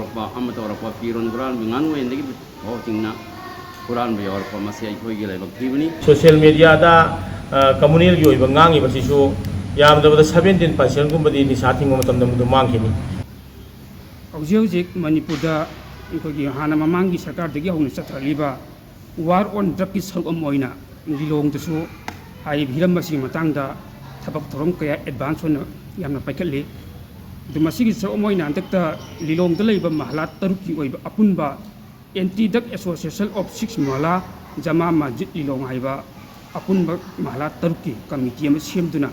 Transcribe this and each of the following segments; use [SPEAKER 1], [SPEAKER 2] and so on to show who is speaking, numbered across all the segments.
[SPEAKER 1] yawarpa amma tawarpa piron quran bingan wen degi ho tingna quran bi yawarpa masi ai khoi gi laibak dibani
[SPEAKER 2] social media da communal gi oiba ngangi basisu yamdabada 17% gumbadi ni sathing matam da mudu mangkhini
[SPEAKER 3] hꯧꯖꯤꯛ ꯃꯅꯤꯄꯨꯔꯗ ꯑꯩꯈꯣꯏꯒꯤ ꯍꯥꯟꯅ ꯃꯃꯥꯡꯒꯤ ꯁꯔꯀꯥꯔꯗꯒꯤ ꯍꯧꯅ ꯆꯠꯊꯔꯤꯕ war ꯑꯣꯟ ꯗ꯭ꯔꯒꯀꯤ ꯁꯔꯨꯛ ꯑꯃ ꯑꯣꯏꯅ ꯂꯤꯂꯣꯡꯗꯁꯨ ꯍꯥꯏꯔꯤꯕ ꯍꯤꯔꯝ ꯑꯁꯤꯒꯤ ꯃꯇꯥꯡꯗ ꯊꯕꯛ ꯊꯧꯔꯝ ꯀꯌꯥ ꯑꯦꯗꯚꯥꯟꯁ ꯑꯣꯏꯅ ꯌꯥꯝꯅ ꯄꯥꯏꯈꯠꯂꯤ ꯑꯗꯨ ꯃꯁꯤꯒꯤ ꯁꯔꯨꯛ ꯑꯃ ꯑꯣꯏꯅ ꯍꯟꯗꯛꯇ ꯂꯤꯂꯣꯡꯗ ꯂꯩꯕ ꯃꯍꯂꯥ ꯇꯔꯨꯛꯀꯤ ꯑꯣꯏꯕ ꯑꯄꯨꯟꯕ ꯑꯦꯟꯇꯤ ꯗ꯭ꯔꯒ ꯑꯦꯁꯣꯁꯤꯌꯦꯁꯟ ꯑꯣꯐ 6 ꯃꯍꯂꯥ ꯖꯃꯥ ꯃꯁꯖꯤꯗ ꯂꯤꯂꯣꯡ ꯍꯥꯏꯕ ꯑꯄꯨꯟꯕ ꯃꯍꯂꯥ ꯇꯔꯨꯛꯀꯤ ꯀꯃꯤꯇꯤ ꯑꯃ ꯁꯦꯝꯗꯨꯅ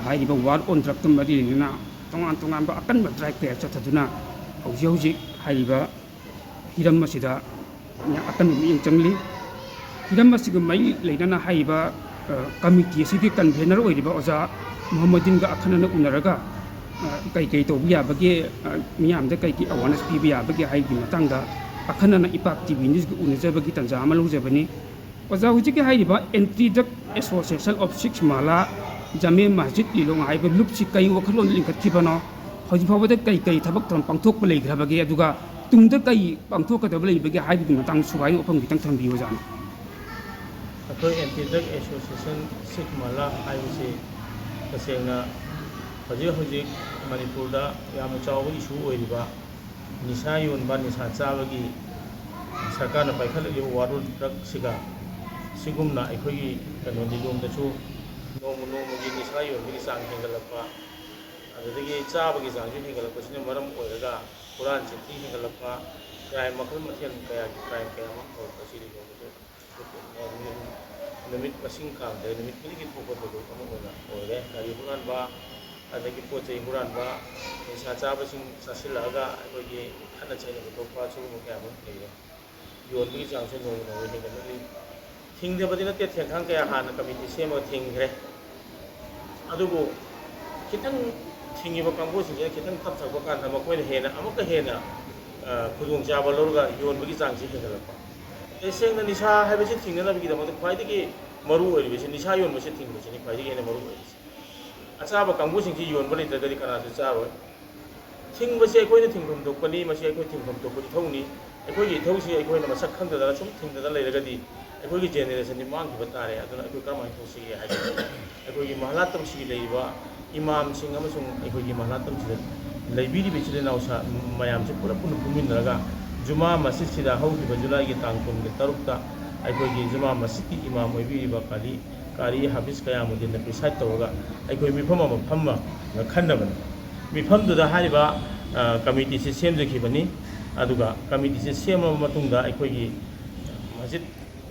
[SPEAKER 3] ꯍꯥꯏꯔꯤꯕ ꯋꯥꯔ ꯑꯣꯟ ꯗ꯭ꯔꯒꯇ ꯃꯔꯤ ꯂꯩꯅꯅ ꯇꯣꯉꯥꯟ ꯇꯣꯉꯥꯟꯕ ꯑꯀꯟꯕ ꯗ꯭ꯔꯥꯏꯕ ꯀꯌా ꯆꯠꯊꯗꯨꯅ ꯍꯧꯖꯤꯛ ꯍꯥꯏꯔꯤꯕ ꯍꯤꯔꯝ ꯑꯁꯤꯗ ꯑꯀꯟꯕ ꯃꯤꯠꯌꯦꯡ ꯆꯪꯂꯤ ꯍꯤꯔꯝ ꯑꯁꯤꯒ ꯃꯔꯤ ꯂꯩꯅꯅ ꯍꯥꯏꯔꯤꯕ ꯀꯃꯤꯇꯤ ꯑꯁꯤꯒꯤ ꯀꯟꯚꯦꯅꯔ ꯑꯣꯏꯔꯤꯕ ꯑꯣꯖꯥ ꯃꯨꯍꯝꯃꯗꯤꯟꯒ ꯑꯈꯟꯅꯅ ꯎꯅꯔꯒ ꯀꯩ ꯇꯧꯕ ꯌꯥꯕꯒꯦ ꯃꯤꯌꯥꯝꯗ ꯀꯩ ꯑꯋꯥꯔꯅꯦꯁ ꯄꯤꯕ ꯌꯥꯕꯒꯦ ꯍꯥꯏꯕꯒꯤ ꯃꯇꯥꯡꯗ ꯑꯈꯟꯅꯅ ꯏꯄꯥꯛ ꯇꯤꯚꯤ ꯅ꯭ꯌꯨꯁꯒ ꯎꯅꯖꯕꯒꯤ ꯇꯟꯖꯥ ꯑꯃ ꯂꯧꯖꯕꯅꯤ ꯑꯣꯖꯥ ꯍꯧꯖꯤꯛꯀꯤ ꯍꯥꯏꯔꯤꯕ ꯑꯦꯟꯇꯤ ꯗ꯭ꯔꯒ ꯑꯦꯁꯣꯁꯤꯌꯦꯁꯟ ꯑꯣꯐ 6 ꯃꯍꯂꯥ ꯖꯥꯃꯦ ꯃꯁꯖꯤꯗ ꯂꯤꯂꯣꯡ ꯍꯥꯏꯕ ꯂꯨꯞꯁꯤ ꯀꯩ ꯋꯥꯈꯜꯂꯣꯟ ꯂꯤꯡꯈꯠꯈꯤꯕꯅꯣ ꯍꯧꯖꯤꯛ ꯐꯥꯎꯕꯗ ꯀꯩ ꯊꯕꯛ ꯊꯧꯔꯝ ꯄꯥꯡꯊꯣꯛꯄ ꯂꯩꯈ꯭ꯔꯕꯒꯦ ꯑꯗꯨꯒ ꯇꯨꯡꯗ ꯀꯩ ꯄꯥꯡꯊꯣꯛꯀꯗꯕ ꯂꯩꯕꯒꯦ ꯍꯥꯏꯕꯒꯤ ꯃꯇꯥꯡꯗ ꯁꯨꯒꯥꯏ ꯋꯥꯐꯝ ꯈꯤꯇꯪ ꯊꯝꯕꯤꯌꯨ ꯑꯣꯖꯥꯅ
[SPEAKER 2] ꯑꯩꯈꯣꯏ ꯑꯦꯟꯇꯤ ꯗ꯭ꯔꯒ ꯑꯦꯁꯣꯁꯤꯌꯦꯁꯟ 6 ꯃꯍꯂꯥ ꯍꯥꯏꯕꯁꯤ ꯇꯁꯦꯡꯅ ꯍꯧꯖꯤꯛ ꯃꯅꯤꯄꯨꯔꯗ ꯌꯥꯝꯅ ꯆꯥꯎꯕ ꯏꯁꯨ ꯑꯣꯏꯔꯤꯕ ꯅꯤꯁꯥ ꯌꯣꯟꯕ ꯅꯤꯁꯥ ꯆꯥꯕꯒꯤ ꯁꯔꯀꯥꯔꯅ ꯄꯥꯏꯈꯠꯂꯛꯂꯤꯕ ꯋꯥꯔ ꯑꯣꯟ ꯗ꯭ꯔꯒꯁꯤꯒ ꯁꯤꯒꯨꯝꯅ ꯑꯩꯈꯣꯏꯒꯤ ꯂꯤꯂꯣꯡꯗꯁꯨ ꯅꯣꯡꯃꯒꯤ ꯅꯤꯁꯥ ꯌꯣꯟꯕꯒꯤ ꯆꯥꯡ ꯍꯦꯟꯒꯠꯂꯛꯄ ꯑꯗꯨꯗꯒꯤ ꯆꯥꯕꯒꯤ ꯆꯥꯡꯁꯨ ꯍꯦꯟꯒꯠꯂꯛꯄꯁꯤꯅ ꯃꯔꯝ ꯑꯣꯏꯔꯒ ꯍꯨꯔꯥꯟ ꯆꯤꯟꯊꯤ ꯍꯦꯟꯒꯠꯂꯛꯄ ꯀ꯭ꯔꯥꯏꯝ ꯃꯈꯜ ꯃꯊꯦꯜ ꯀꯌꯥꯒꯤ ꯀ꯭ꯔꯥꯏꯝ ꯀꯌꯥ ꯑꯃ ꯍꯧꯔꯛꯄꯁꯤ ꯂꯤꯂꯣꯡꯗꯁꯨ ꯅꯨꯃꯤꯠ ꯃꯁꯤꯡ ꯈꯥꯡꯗꯦ ꯅꯨꯃꯤꯠ ꯈꯨꯗꯤꯡꯒꯤ ꯊꯣꯛꯄ ꯊꯧꯗꯣꯛ ꯑꯃ ꯑꯣꯏꯔꯦ ꯒꯥꯔꯤ ꯍꯨꯔꯥꯟꯕ ꯑꯗꯒꯤ ꯄꯣꯠ ꯆꯩ ꯍꯨꯔꯥꯟꯕ ꯅꯤꯁꯥ ꯆꯥꯕꯁꯤꯡ ꯆꯥꯁꯤꯜꯂꯛꯑꯒ ꯑꯩꯈꯣꯏꯒꯤ ꯈꯠꯅ ꯆꯩꯅꯕ ꯊꯣꯛꯄ ꯁꯤꯒꯨꯝꯕ ꯀꯌꯥ ꯑꯃ ꯂꯩꯔꯦ ꯌꯣꯟꯕꯒꯤ ꯆꯥꯡꯁꯨ ꯅꯣꯡꯃ ꯍꯦꯟꯒꯠꯂꯛꯂꯤ ꯊꯤꯡꯗꯕꯗꯤ ꯅꯠꯇꯦ ꯊꯦꯡꯈꯥꯡ ꯀꯌా ꯍꯥꯟꯅ ꯀꯃꯤꯇꯤ ꯁꯦꯝꯃꯒ ꯊꯤꯡꯈ꯭ꯔꯦ ꯑꯗꯨꯕꯨ ꯈꯤꯇꯪ ꯊꯤꯡꯉꯤꯕ ꯀꯥꯡꯕꯨꯁꯤꯡꯁꯤꯅ ꯈꯤꯇꯪ ꯇꯞꯊꯔꯛꯄ ꯀꯥꯟꯗ ꯃꯈꯣꯏꯅ ꯑꯃꯨꯛꯀ ꯍꯦꯟꯅ ꯈꯨꯗꯣꯡꯆꯥꯕ ꯂꯧꯔꯒ ꯌꯣꯟꯕꯒꯤ ꯆꯥꯡꯁꯤ ꯍꯦꯟꯒꯠꯂꯛꯄ ꯇꯁꯦꯡꯅ ꯅꯤꯁꯥ ꯍꯥꯏꯕꯁꯤ ꯊꯤꯡꯅꯅꯕꯒꯤꯗꯃꯛꯇ ꯈ꯭ꯋꯥꯏꯗꯒꯤ ꯃꯔꯨ ꯑꯣꯏꯔꯤꯕꯁꯤ ꯅꯤꯁꯥ ꯌꯣꯟꯕꯁꯤ ꯊꯤꯡꯕꯁꯤꯅꯤ ꯈ꯭ꯋꯥꯏꯗꯒꯤ ꯍꯦꯟꯅ ꯃꯔꯨ ꯑꯣꯏꯔꯤꯁꯤ ꯑꯆꯥꯕ ꯀꯥꯡꯕꯨꯁꯤꯡꯁꯤ ꯌꯣꯟꯕ ꯂꯩꯇ꯭ꯔꯒꯗꯤ ꯀꯅꯥꯁꯨ ꯆꯥꯔꯣꯏ ꯊꯤꯡꯕꯁꯤ ꯑꯩꯈꯣꯏꯅ ꯊꯤꯡꯐꯝ ꯊꯣꯛꯄꯅꯤ ꯃꯁꯤ ꯑꯩꯈꯣꯏ ꯊꯤꯡꯐꯝ ꯊꯣꯛꯄ ꯏꯊꯧꯅꯤ ꯑꯩꯈꯣꯏꯒꯤ ꯏꯊꯧꯁꯤ ꯑꯩꯈꯣꯏꯅ ꯃꯁꯛ ꯈꯪꯗꯗꯅ ꯁꯨꯝ ꯊꯤꯡꯗꯅ ꯂꯩꯔꯒꯗꯤ ꯑꯩꯈꯣꯏꯒꯤ ꯖꯦꯅꯦꯔꯦꯁꯟꯗꯤ ꯃꯥꯡꯈꯤꯕ ꯇꯥꯔꯦ ꯑꯗꯨꯅ ꯑꯩꯈꯣꯏ ꯀꯔꯝꯍꯥꯏꯅ ꯇꯧꯁꯤꯒꯦ ꯍꯥꯏꯕꯗ ꯑꯩꯈꯣꯏꯒꯤ ꯃꯍꯂꯥ ꯇꯔꯨꯛꯁꯤꯒꯤ ꯂꯩꯔꯤꯕ ꯏꯃꯥꯝꯁꯤꯡ ꯑꯃꯁꯨꯡ ꯑꯩꯈꯣꯏꯒꯤ ꯃꯍꯂꯥ ꯇꯔꯨꯛꯁꯤꯗ ꯂꯩꯕꯤꯔꯤꯕ ꯏꯆꯤꯜ ꯏꯅꯥꯎ ꯃꯌꯥꯝꯁꯤ ꯄꯨꯟꯅ ꯄꯨꯟꯃꯤꯟꯅꯔꯒ ꯖꯨꯃꯥ ꯃꯁꯖꯤꯗꯁꯤꯗ ꯍꯧꯈꯤꯕ ꯖꯨꯂꯥꯏꯒꯤ ꯇꯥꯡ 23ꯗ ꯑꯩꯈꯣꯏꯒꯤ ꯖꯨꯃꯥ ꯃꯁꯖꯤꯗꯀꯤ ꯏꯃꯥꯝ ꯑꯣꯏꯕꯤꯔꯤꯕ ꯀꯥꯔꯤ ꯍꯥꯐꯤꯖ ꯀꯌꯥꯃꯨꯗꯤꯟꯅ ꯄ꯭ꯔꯤꯁꯥꯏꯠ ꯇꯧꯔꯒ ꯑꯩꯈꯣꯏ ꯃꯤꯐꯝ ꯑꯃ ꯐꯝꯃꯒ ꯈꯟꯅꯕꯅꯤ ꯃꯤꯐꯝꯗꯨꯗ ꯍꯥꯏꯔꯤꯕ ꯀꯃꯤꯇꯤꯁꯤ ꯁꯦꯝꯖꯈꯤꯕꯅꯤ ꯑꯗꯨꯒ ꯀꯃꯤꯇꯤꯁꯤ ꯁꯦꯝꯃꯕ ꯃꯇꯨꯡꯗ ꯑꯩꯈꯣꯏꯒꯤ ꯃꯁꯖꯤꯗ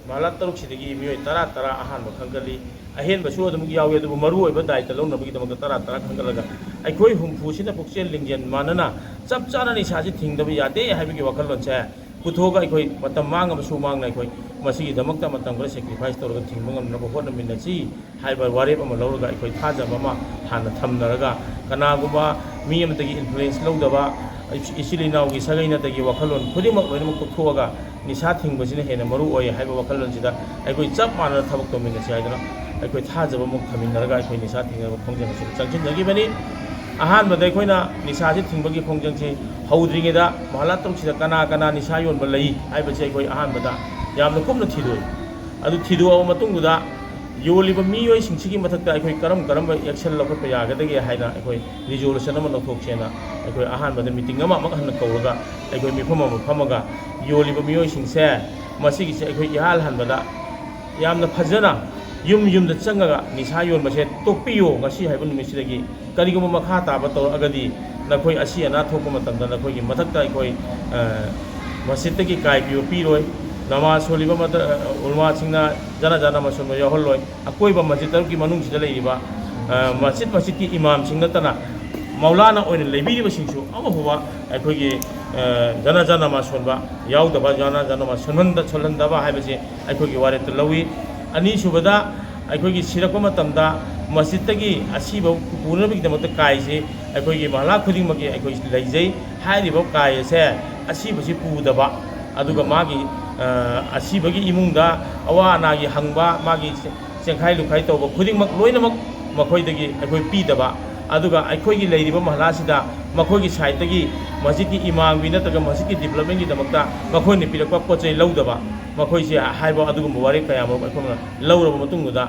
[SPEAKER 2] ꯃꯍꯂꯥ ꯇꯔꯨꯛꯁꯤꯗꯒꯤ ꯃꯤꯑꯣꯏ 10 ꯑꯍꯥꯟꯕ ꯈꯟꯒꯠꯂꯤ ꯑꯍꯦꯟꯕꯁꯨ ꯑꯗꯨꯝ ꯌꯥꯎꯏ ꯑꯗꯨꯕꯨ ꯃꯔꯨꯑꯣꯏꯕ ꯗꯥꯌꯤꯠꯇ ꯂꯧꯅꯕꯒꯤꯗꯃꯛꯇ 10 ꯈꯟꯒꯠꯂꯒ ꯑꯩꯈꯣꯏ ꯍꯨꯝꯐꯨꯁꯤꯅ ꯄꯨꯛꯆꯦꯜ ꯂꯤꯡꯖꯦꯜ ꯃꯥꯟꯅꯅ ꯆꯞ ꯆꯥꯅ ꯅꯤꯁꯥꯁꯤ ꯊꯤꯡꯗꯕ ꯌꯥꯗꯦ ꯍꯥꯏꯕꯒꯤ ꯋꯥꯈꯜꯂꯣꯟꯁꯦ ꯄꯨꯊꯣꯛꯑꯒ ꯑꯩꯈꯣꯏ ꯃꯇꯝ ꯃꯥꯡꯉꯕꯁꯨ ꯃꯥꯡꯅ ꯑꯩꯈꯣꯏ ꯃꯁꯤꯒꯤꯗꯃꯛꯇ ꯃꯇꯝ ꯈꯔ ꯁꯦꯀ꯭ꯔꯤꯐꯥꯏꯁ ꯇꯧꯔꯒ ꯊꯤꯡꯕ ꯉꯝꯅꯕ ꯍꯣꯠꯅꯃꯤꯟꯅꯁꯤ ꯍꯥꯏꯕ ꯋꯥꯔꯦꯞ ꯑꯃ ꯂꯧꯔꯒ ꯑꯩꯈꯣꯏ ꯊꯥꯖꯕ ꯑꯃ ꯍꯥꯟꯅ ꯊꯝꯅꯔꯒ ꯀꯅꯥꯒꯨꯝꯕ ꯃꯤ ꯑꯃꯗꯒꯤ ꯏꯟꯐ꯭ꯂꯨꯌꯦꯟꯁ ꯂꯧꯗꯕ ꯏꯆꯤꯜ ꯏꯅꯥꯎꯒꯤ ꯁꯥꯒꯩꯅꯗꯒꯤ ꯋꯥꯈꯜꯂꯣꯟ ꯈꯨꯗꯤꯡꯃꯛ ꯂꯣꯏꯅꯃꯛ ꯇꯣꯛꯊꯣꯛꯑꯒ ꯅꯤꯁꯥ ꯊꯤꯡꯕꯁꯤꯅ ꯍꯦꯟꯅ ꯃꯔꯨ ꯑꯣꯏ ꯍꯥꯏꯕ ꯋꯥꯈꯜꯂꯣꯟꯁꯤꯗ ꯑꯩꯈꯣꯏ ꯆꯞ ꯃꯥꯟꯅꯅ ꯊꯕꯛ ꯇꯧꯃꯤꯟꯅꯁꯤ ꯍꯥꯏꯗꯨꯅ ꯑꯩꯈꯣꯏ ꯊꯥꯖꯕ ꯑꯃꯨꯛ ꯊꯝꯃꯤꯟꯅꯔꯒ ꯑꯩꯈꯣꯏ ꯅꯤꯁꯥ ꯊꯤꯡꯅꯕ ꯈꯣꯡꯖꯪ ꯑꯁꯤꯗ ꯆꯪꯁꯤꯟꯖꯈꯤꯕꯅꯤ ꯑꯍꯥꯟꯕꯗ ꯑꯩꯈꯣꯏꯅ ꯅꯤꯁꯥꯁꯤ ꯊꯤꯡꯕꯒꯤ ꯈꯣꯡꯖꯪꯁꯤ ꯍꯧꯗ꯭ꯔꯤꯉꯩꯗ ꯃꯍꯂꯥ ꯇꯔꯨꯛꯁꯤꯗ ꯀꯅꯥ ꯅꯤꯁꯥ ꯌꯣꯟꯕ ꯂꯩ ꯍꯥꯏꯕꯁꯤ ꯑꯩꯈꯣꯏ ꯑꯍꯥꯟꯕꯗ ꯌꯥꯝꯅ ꯀꯨꯞꯅ ꯊꯤꯗꯣꯛꯏ ꯑꯗꯨ ꯊꯤꯗꯣꯛꯑꯕ ꯃꯇꯨꯡꯗꯨꯗ ꯌꯣꯜꯂꯤꯕ ꯃꯤꯑꯣꯏꯁꯤꯡꯁꯤꯒꯤ ꯃꯊꯛꯇ ꯑꯩꯈꯣꯏ ꯀꯔꯝꯕ ꯑꯦꯛꯁꯟ ꯂꯧꯈꯠꯄ ꯌꯥꯒꯗꯒꯦ ꯍꯥꯏꯅ ꯑꯩꯈꯣꯏ ꯔꯤꯖꯣꯂꯨꯁꯟ ꯑꯃ ꯂꯧꯊꯣꯛꯁꯦꯅ ꯑꯩꯈꯣꯏ ꯑꯍꯥꯟꯕꯗ ꯃꯤꯇꯤꯡ ꯑꯃꯨꯛ ꯍꯟꯅ ꯀꯧꯔꯒ ꯑꯩꯈꯣই ꯃꯤꯐꯝ ꯑꯃ ꯐꯝꯃꯒ ꯌꯣꯜꯂꯤꯕ ꯃꯤꯑꯣꯏꯁꯤꯡꯁꯦ ꯃꯁꯤꯒꯤꯁꯦ ꯑꯩꯈꯣই ꯏꯍꯥꯟ ꯍꯥꯟꯕꯗ ꯌꯥꯝꯅ ꯐꯖꯅ ꯌꯨꯝꯗ ꯆꯪꯉꯒ ꯅꯤꯁꯥ ꯌꯣꯟꯕꯁꯦ ꯇꯣꯛꯄꯤꯌꯣ ꯉꯁꯤ ꯍꯥꯏꯕ ꯅꯨꯃꯤꯠꯁꯤꯗꯒꯤ ꯀꯔꯤꯒꯨꯝꯕ ꯃꯈꯥ ꯇꯥꯕ ꯇꯧꯔꯛꯑꯒꯗꯤ ꯅꯈꯣꯏ ꯑꯁꯤ ꯑꯅꯥ ꯊꯣꯛꯄ ꯃꯇꯝꯗ ꯅꯈꯣꯏꯒꯤ ꯃꯊꯛꯇ ꯑꯩꯈꯣꯏ ꯃꯁꯖꯤꯗꯇꯒꯤ ꯀꯥꯏꯕꯤꯌꯨ ꯄꯤꯔꯣꯏ ꯅꯃꯥꯖ ꯁꯣꯜꯂꯤꯕ ꯎꯂꯃꯥꯁꯤꯡꯅ ꯖꯅꯥꯖꯥ ꯅꯃꯥꯖ ꯁꯣꯟꯕ ꯌꯥꯎꯍꯜꯂꯣꯏ ꯑꯀꯣꯏꯕ ꯃꯁꯖꯤꯗ ꯇꯔꯨꯛꯀꯤ ꯃꯅꯨꯡꯁꯤꯗ ꯂꯩꯔꯤꯕ ꯃꯁꯖꯤꯗꯀꯤ ꯏꯃꯥꯝꯁꯤꯡ ꯅꯠꯇꯅ ꯃꯧꯂꯥꯅ ꯑꯣꯏꯅ ꯂꯩꯕꯤꯔꯤꯕꯁꯤꯡꯁꯨ ꯑꯃꯐꯥꯎꯕ ꯑꯩꯈꯣꯏꯒꯤ ꯖꯅꯥꯖꯥ ꯅꯃꯥꯖ ꯁꯣꯟꯕ ꯌꯥꯎꯗꯕ ꯖꯅꯥꯖꯥ ꯅꯃꯥꯖ ꯁꯣꯜꯍꯟꯗꯕ ꯍꯥꯏꯕꯁꯤ ꯑꯩꯈꯣꯏꯒꯤ ꯋꯥꯔꯦꯞꯇ ꯂꯧꯏ ꯑꯅꯤꯁꯨꯕꯗ ꯑꯩꯈꯣꯏꯒꯤ ꯁꯤꯔꯛꯄ ꯃꯇꯝꯗ ꯃꯁꯖꯤꯗꯇꯒꯤ ꯑꯁꯤꯕ ꯄꯨꯅꯕꯒꯤꯗꯃꯛꯇ ꯀꯥꯏꯁꯤ ꯑꯩꯈꯣꯏꯒꯤ ꯃꯍꯂꯥ ꯈꯨꯗꯤꯡꯃꯛꯀꯤ ꯑꯩꯈꯣꯏ ꯂꯩꯖꯩ ꯍꯥꯏꯔꯤꯕ ꯀꯥꯏ ꯑꯁꯦ ꯑꯁꯤꯕꯁꯤ ꯄꯨꯗꯕ ꯑꯗꯨꯒ ꯃꯥꯒꯤ ꯑꯁꯤꯕꯒꯤ ꯏꯃꯨꯡꯗ ꯑꯋꯥ ꯑꯅꯥꯒꯤ ꯍꯪꯕ ꯃꯥꯒꯤ ꯆꯦꯡꯈꯥꯏ ꯂꯨꯈꯥꯏ ꯇꯧꯕ ꯈꯨꯗꯤꯡꯃꯛ ꯂꯣꯏꯅꯃꯛ ꯃꯈꯣꯏꯗꯒꯤ ꯑꯩꯈꯣꯏ ꯄꯤꯗꯕ ꯑꯗꯨꯒ ꯑꯩꯈꯣꯏꯒꯤ ꯂꯩꯔꯤꯕ ꯃꯍꯂꯥꯁꯤꯗ ꯃꯈꯣꯏꯒꯤ ꯁꯥꯏꯠꯇꯒꯤ ꯃꯁꯖꯤꯗꯀꯤ ꯏꯃꯥꯝꯒꯤ ꯅꯠꯇ꯭ꯔꯒ ꯃꯁꯖꯤꯗꯀꯤ ꯗꯤꯕꯂꯞꯃꯦꯟꯒꯤꯗꯃꯛꯇ ꯃꯈꯣꯏꯅ ꯄꯤꯔꯛꯄ ꯄꯣꯠ ꯆꯩ ꯂꯧꯗꯕ ꯃꯈꯣꯏꯁꯦ ꯍꯥꯏꯕ ꯑꯗꯨꯒꯨꯝꯕ ꯋꯥꯔꯦꯞ ꯀꯌꯥ ꯑꯃ ꯑꯩꯈꯣꯏꯅ ꯂꯧꯔꯕ ꯃꯇꯨꯡꯗ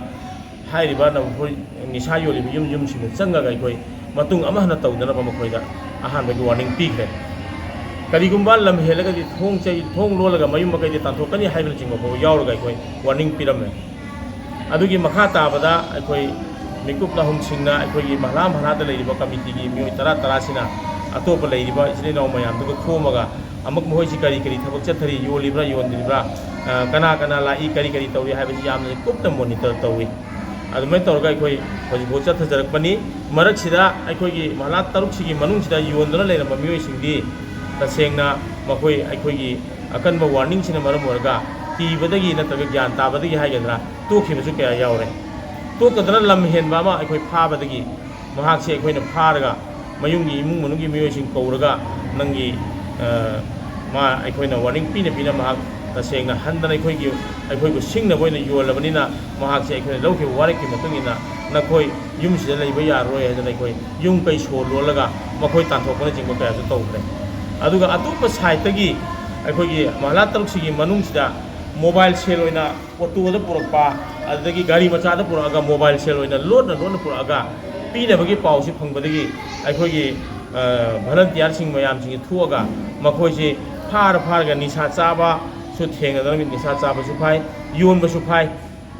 [SPEAKER 2] ꯍꯥꯏꯔꯤꯕ ꯅꯈꯣꯏ ꯅꯤꯁꯥ ꯌꯣꯜꯂꯤꯕ ꯌꯨꯝꯁꯤꯡꯗ ꯆꯪꯉꯒ ꯑꯩꯈꯣꯏ ꯃꯇꯨꯡ ꯑꯃ ꯍꯟꯅ ꯇꯧꯗꯅꯕ ꯃꯈꯣꯏꯗ ꯑꯍꯥꯟꯕꯒꯤ ꯋꯥꯔꯅꯤꯡ ꯄꯤꯈ꯭ꯔꯦ ꯀꯔꯤꯒꯨꯝꯕ ꯂꯝ ꯍꯦꯜꯂꯒꯗꯤ ꯊꯣꯡ ꯂꯣꯜꯂꯒ ꯃꯌꯨꯝ ꯃꯀꯩꯗꯤ ꯇꯥꯟꯊꯣꯛꯀꯅꯤ ꯍꯥꯏꯕꯅꯆꯤꯡꯕ ꯐꯥꯎꯕ ꯌꯥꯎꯔꯒ ꯑꯩꯈꯣꯏ ꯋꯥꯔꯅꯤꯡ ꯄꯤꯔꯝꯃꯦ ꯑꯗꯨꯒꯤ ꯃꯈꯥ ꯇꯥꯕꯗ ꯑꯩꯈꯣꯏ ꯃꯤꯀꯨꯞ ꯅꯥꯍꯨꯝꯁꯤꯡꯅ ꯑꯩꯈꯣꯏꯒꯤ ꯃꯍꯂꯥ ꯂꯩꯔꯤꯕ ꯀꯃꯤꯇꯤꯒꯤ ꯃꯤꯑꯣꯏ ꯇꯔꯥꯁꯤꯅ ꯑꯇꯣꯞꯄ ꯂꯩꯔꯤꯕ ꯏꯆꯤꯜ ꯏꯅꯥꯎ ꯃꯌꯥꯝꯗꯨꯒ ꯈꯣꯝꯃꯒ ꯑꯃꯨꯛ ꯃꯈꯣꯏꯁꯤ ꯀꯔꯤ ꯊꯕꯛ ꯆꯠꯊꯔꯤ ꯌꯣꯜꯂꯤꯕ꯭ꯔꯥ ꯌꯣꯟꯗ꯭ꯔꯤꯕ꯭ꯔꯥ ꯀꯅꯥ ꯂꯥꯛꯏ ꯀꯔꯤ ꯇꯧꯔꯤ ꯍꯥꯏꯕꯁꯤ ꯌꯥꯝꯅ ꯀꯨꯞꯅ ꯃꯣꯅꯤꯇꯔ ꯇꯧꯏ ꯑꯗꯨꯃꯥꯏꯅ ꯇꯧꯔꯒ ꯑꯩꯈꯣꯏ ꯍꯧꯖꯤꯛꯐꯥꯎ ꯆꯠꯊꯖꯔꯛꯄꯅꯤ ꯃꯔꯛꯁꯤꯗ ꯑꯩꯈꯣꯏꯒꯤ ꯃꯍꯂꯥ ꯇꯔꯨꯛꯁꯤꯒꯤ ꯃꯅꯨꯡꯁꯤꯗ ꯌꯣꯟꯗꯨꯅ ꯂꯩꯔꯝꯕ ꯃꯤꯑꯣꯏꯁꯤꯡꯗꯤ ꯇꯁꯦꯡꯅ ꯑꯩꯈꯣꯏꯒꯤ ꯑꯀꯟꯕ ꯋꯥꯔꯅꯤꯡꯁꯤꯅ ꯃꯔꯝ ꯑꯣꯏꯔꯒ ꯀꯤꯕꯗꯒꯤ ꯅꯠꯇ꯭ꯔꯒ ꯒ꯭ꯌꯥꯟ ꯇꯥꯕꯗꯒꯤ ꯍꯥꯏꯒꯗ꯭ꯔꯥ ꯇꯣꯛꯈꯤꯕꯁꯨ ꯀꯌꯥ ꯌꯥꯎꯔꯦ ꯇꯣꯛꯀꯗꯅ ꯂꯝ ꯍꯦꯟꯕ ꯑꯃ ꯑꯩꯈꯣꯏ ꯐꯥꯕꯗꯒꯤ ꯃꯍꯥꯛꯁꯦ ꯑꯩꯈꯣꯏꯅ ꯐꯥꯔꯒ ꯃꯌꯨꯝꯒꯤ ꯏꯃꯨꯡ ꯃꯅꯨꯡꯒꯤ ꯃꯤꯑꯣꯏꯁꯤꯡ ꯀꯧꯔꯒ ꯅꯪꯒꯤ ꯑꯩꯈꯣꯏꯅ ꯋꯥꯔꯅꯤꯡ ꯄꯤꯅ ꯃꯍꯥꯛ ꯇꯁꯦꯡꯅ ꯍꯟꯗꯅ ꯑꯩꯈꯣꯏꯕꯨ ꯁꯤꯡꯅꯕ ꯑꯣꯏꯅ ꯌꯣꯜꯂꯕꯅꯤꯅ ꯃꯍꯥꯛꯁꯦ ꯑꯩꯈꯣꯏꯅ ꯂꯧꯈꯤꯕ ꯋꯥꯔꯦꯞꯀꯤ ꯃꯇꯨꯡ ꯏꯟꯅ ꯅꯈꯣꯏ ꯌꯨꯝꯁꯤꯗ ꯂꯩꯕ ꯌꯥꯔꯣꯏ ꯍꯥꯏꯗꯅ ꯑꯩꯈꯣꯏ ꯌꯨꯝ ꯀꯩ ꯁꯣ ꯂꯣꯜꯂꯒ ꯃꯈꯣꯏ ꯇꯥꯟꯊꯣꯛꯄꯅꯆꯤꯡꯕ ꯀꯌꯥꯁꯨ ꯇꯧꯈ꯭ꯔꯦ ꯑꯗꯨꯒ ꯑꯇꯣꯞꯄ ꯁꯥꯏꯠꯇꯒꯤ ꯑꯩꯈꯣꯏꯒꯤ ꯃꯍꯂꯥ ꯇꯔꯨꯛꯁꯤꯒꯤ ꯃꯅꯨꯡꯁꯤꯗ ꯃꯣꯕꯥꯏꯜ ꯁꯦꯜ ꯑꯣꯏꯅ ꯑꯣꯇꯣꯗ ꯄꯨꯔꯛꯄ ꯑꯗꯨꯗꯒꯤ ꯒꯥꯔꯤ ꯃꯆꯥꯗ ꯄꯨꯔꯛꯑꯒ ꯃꯣꯕꯥꯏꯜ ꯁꯦꯜ ꯑꯣꯏꯅ ꯂꯣꯟꯅ ꯄꯨꯔꯛꯑꯒ ꯄꯤꯅꯕꯒꯤ ꯄꯥꯎꯁꯤ ꯐꯪꯕꯗꯒꯤ ꯑꯩꯈꯣꯏꯒꯤ ꯚꯂꯟꯇꯤꯌꯥꯔꯁꯤꯡ ꯃꯌꯥꯝꯁꯤꯡꯁꯤ ꯊꯣꯛꯑꯒ ꯃꯈꯣꯏꯁꯤ ꯐꯥꯔꯒ ꯅꯤꯁꯥ ꯆꯥꯕꯁꯨ ꯊꯦꯡꯅꯗꯅ ꯅꯤꯁꯥ ꯆꯥꯕꯁꯨ ꯐꯥꯏ ꯌꯣꯟꯕꯁꯨ ꯐꯥꯏ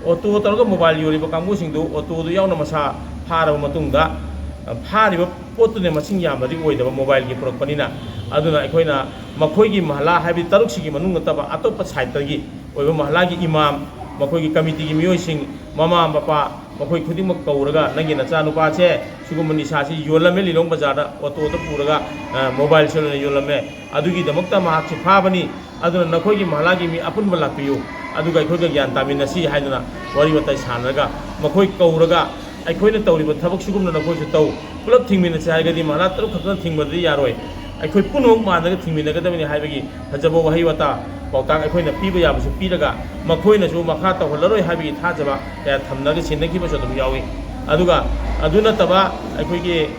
[SPEAKER 2] ꯑꯣꯇꯣ ꯇꯧꯔꯒ ꯃꯣꯕꯥꯏꯜ ꯌꯣꯜꯂꯤꯕ ꯀꯥꯡꯕꯨꯁꯤꯡꯗꯨ ꯑꯣꯇꯣꯗꯨ ꯌꯥꯎꯅ ꯃꯁꯥ ꯐꯥꯔꯕ ꯃꯇꯨꯡꯗ ꯐꯥꯔꯤꯕ ꯄꯣꯠꯇꯨꯅ ꯃꯁꯤꯡ ꯌꯥꯝꯕꯗꯤ ꯑꯣꯏꯗꯕ ꯃꯣꯕꯥꯏꯜꯒꯤ ꯄꯨꯔꯛꯄꯅꯤꯅ ꯑꯗꯨꯅ ꯑꯩꯈꯣꯏꯅ ꯃꯈꯣꯏꯒꯤ ꯃꯍꯂꯥ ꯍꯥꯏꯕꯗꯤ ꯇꯔꯨꯛꯁꯤꯒꯤ ꯃꯅꯨꯡ ꯅꯠꯇꯕ ꯑꯇꯣꯞꯄ ꯁꯥꯏꯠꯇꯒꯤ ꯑꯣꯏꯕ ꯃꯍꯂꯥꯒꯤ ꯏꯃꯥꯝ ꯃꯈꯣꯏꯒꯤ ꯀꯃꯤꯇꯤꯒꯤ ꯃꯤꯑꯣꯏꯁꯤꯡ ꯃꯃꯥ ꯃꯄꯥ ꯃꯈꯣꯏ ꯈꯨꯗꯤꯡꯃꯛ ꯀꯧꯔꯒ ꯅꯪꯒꯤ ꯅꯆꯥꯅꯨꯄꯥꯁꯦ ꯁꯤꯒꯨꯝꯕ ꯅꯤꯁꯥꯁꯤ ꯌꯣꯜꯂꯝꯃꯦ ꯂꯤꯂꯣꯡ ꯕꯖꯥꯔꯗ ꯑꯣꯇꯣꯗ ꯄꯨꯔꯒ ꯃꯣꯕꯥꯏꯜ ꯁꯦꯜ ꯑꯣꯏꯅ ꯌꯣꯜꯂꯝꯃꯦ ꯑꯗꯨꯒꯤꯗꯃꯛꯇ ꯃꯍꯥꯛꯁꯤ ꯐꯥꯕꯅꯤ ꯑꯗꯨꯅ ꯅꯈꯣꯏꯒꯤ ꯃꯍꯂꯥꯒꯤ ꯃꯤ ꯑꯄꯨꯟꯕ ꯂꯥꯛꯄꯤꯌꯨ ꯑꯗꯨꯒ ꯑꯩꯈꯣꯏꯒ ꯒ꯭ꯌꯥꯟ ꯇꯥꯃꯤꯟꯅꯁꯤ ꯍꯥꯏꯗꯨꯅ ꯋꯥꯔꯤ ꯋꯥꯇꯥꯏ ꯁꯥꯟꯅꯔꯒ ꯃꯈꯣꯏ ꯀꯧꯔꯒ ꯑꯩꯈꯣꯏꯅ ꯇꯧꯔꯤꯕ ꯊꯕꯛ ꯁꯤꯒꯨꯝꯅ ꯅꯈꯣꯏꯁꯨ ꯇꯧ ꯄꯨꯂꯞ ꯊꯤꯡꯃꯤꯟꯅꯁꯤ ꯍꯥꯏꯔꯒꯗꯤ ꯃꯍꯂꯥ ꯇꯔꯨꯛ ꯈꯛꯇꯅ ꯊꯤꯡꯕꯗꯤ ꯌꯥꯔꯣꯏ ꯑꯩꯈꯣꯏ ꯄꯨꯝꯅꯃꯛ ꯃꯥꯟꯅꯒ ꯊꯤꯡꯃꯤꯟꯅꯒꯗꯕꯅꯤ ꯍꯥꯏꯕꯒꯤ ꯐꯖꯕ ꯋꯥꯍꯩ ꯋꯥꯇꯥ ꯄꯥꯎꯇꯥꯛ ꯑꯩꯈꯣꯏꯅ ꯄꯤꯕ ꯌꯥꯕꯁꯨ ꯄꯤꯔꯒ ꯃꯈꯣꯏꯅꯁꯨ ꯃꯈꯥ ꯇꯧꯍꯜꯂꯔꯣꯏ ꯍꯥꯏꯕꯒꯤ ꯊꯥꯖꯕ ꯀꯌా ꯊꯝꯅꯔꯒ ꯁꯤꯟꯅꯈꯤꯕꯁꯨ ꯑꯗꯨꯝ ꯌꯥꯎꯏ ꯑꯗꯨꯒ ꯑꯗꯨ ꯅꯠꯇꯕ ꯑꯩꯈꯣꯏꯒꯤ